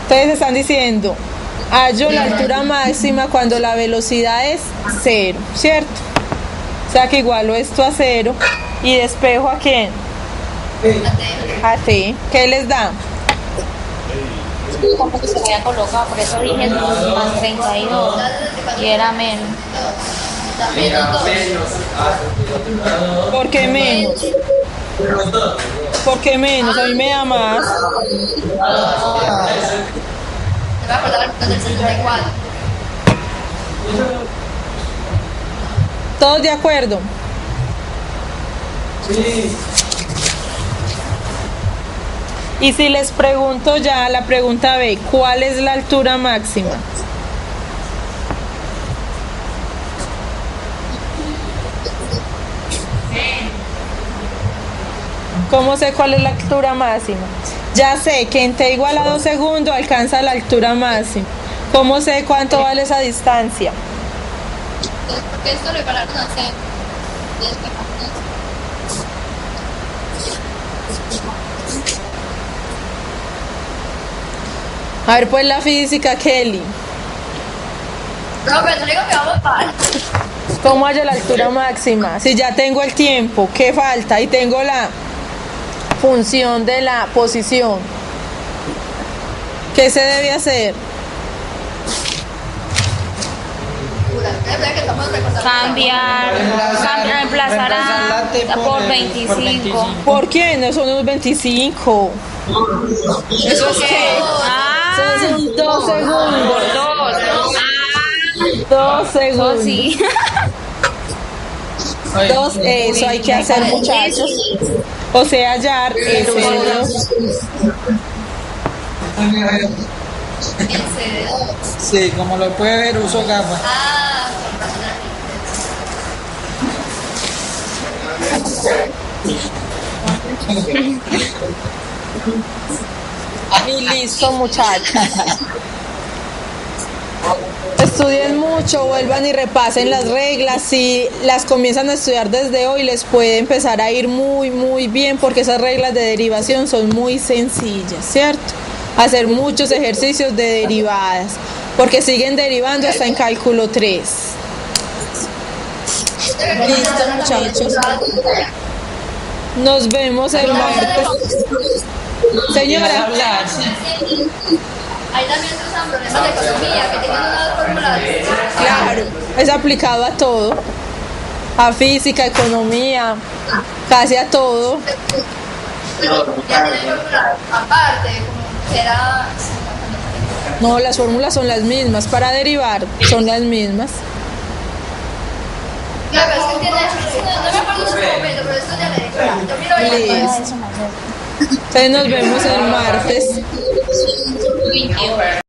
Entonces están diciendo, hallo la altura máxima cuando la velocidad es 0, ¿cierto? O sea que igualo esto a 0 y despejo ¿a quién? A t. ¿Qué les da? Como que se había colocado, por eso dije más 32 y era menos. ¿Por qué menos? ¿Por qué menos? A mí me da más. Te voy a acordar el punto del 64. ¿Todos de acuerdo? Sí. Y si les pregunto ya la pregunta B, ¿cuál es la altura máxima? ¿Cómo sé cuál es la altura máxima? Ya sé que en t igual a 2 segundos alcanza la altura máxima. ¿Cómo sé cuánto vale esa distancia? Porque esto lo igualaron a 0. A ver, pues la física, Kelly. No, pero yo digo que vamos mal. ¿Cómo hallo la altura máxima? Si ya tengo el tiempo, ¿qué falta? Y tengo la función de la posición. ¿Qué se debe hacer? Reemplazar por 25. ¿Por qué? No son unos 25. ¿Eso es qué? Son 2 segundos. 2 segundos. Sí. 2, eso hay que hacer, muchachos. O sea, hallar ese 2. Sí, como lo puede ver, uso gafas. Ah, Y listo, muchachos. Estudien mucho, vuelvan y repasen las reglas. Si las comienzan a estudiar desde hoy, les puede empezar a ir muy bien, porque esas reglas de derivación son muy sencillas, ¿cierto? Hacer muchos ejercicios de derivadas, porque siguen derivando hasta en cálculo 3. Listo, muchachos. Nos vemos el martes. Señora. Ahí también se usan problemas de economía, que tienen unas fórmulas. Claro, es aplicado a todo. A física, economía, casi a todo. Ya tienen fórmulas aparte, como será. No, las fórmulas son las mismas. Para derivar son las mismas. Claro, es que tiene. No me acuerdo su momento, pero esto ya le. Yo miro ahí. Listo. Entonces nos vemos el martes.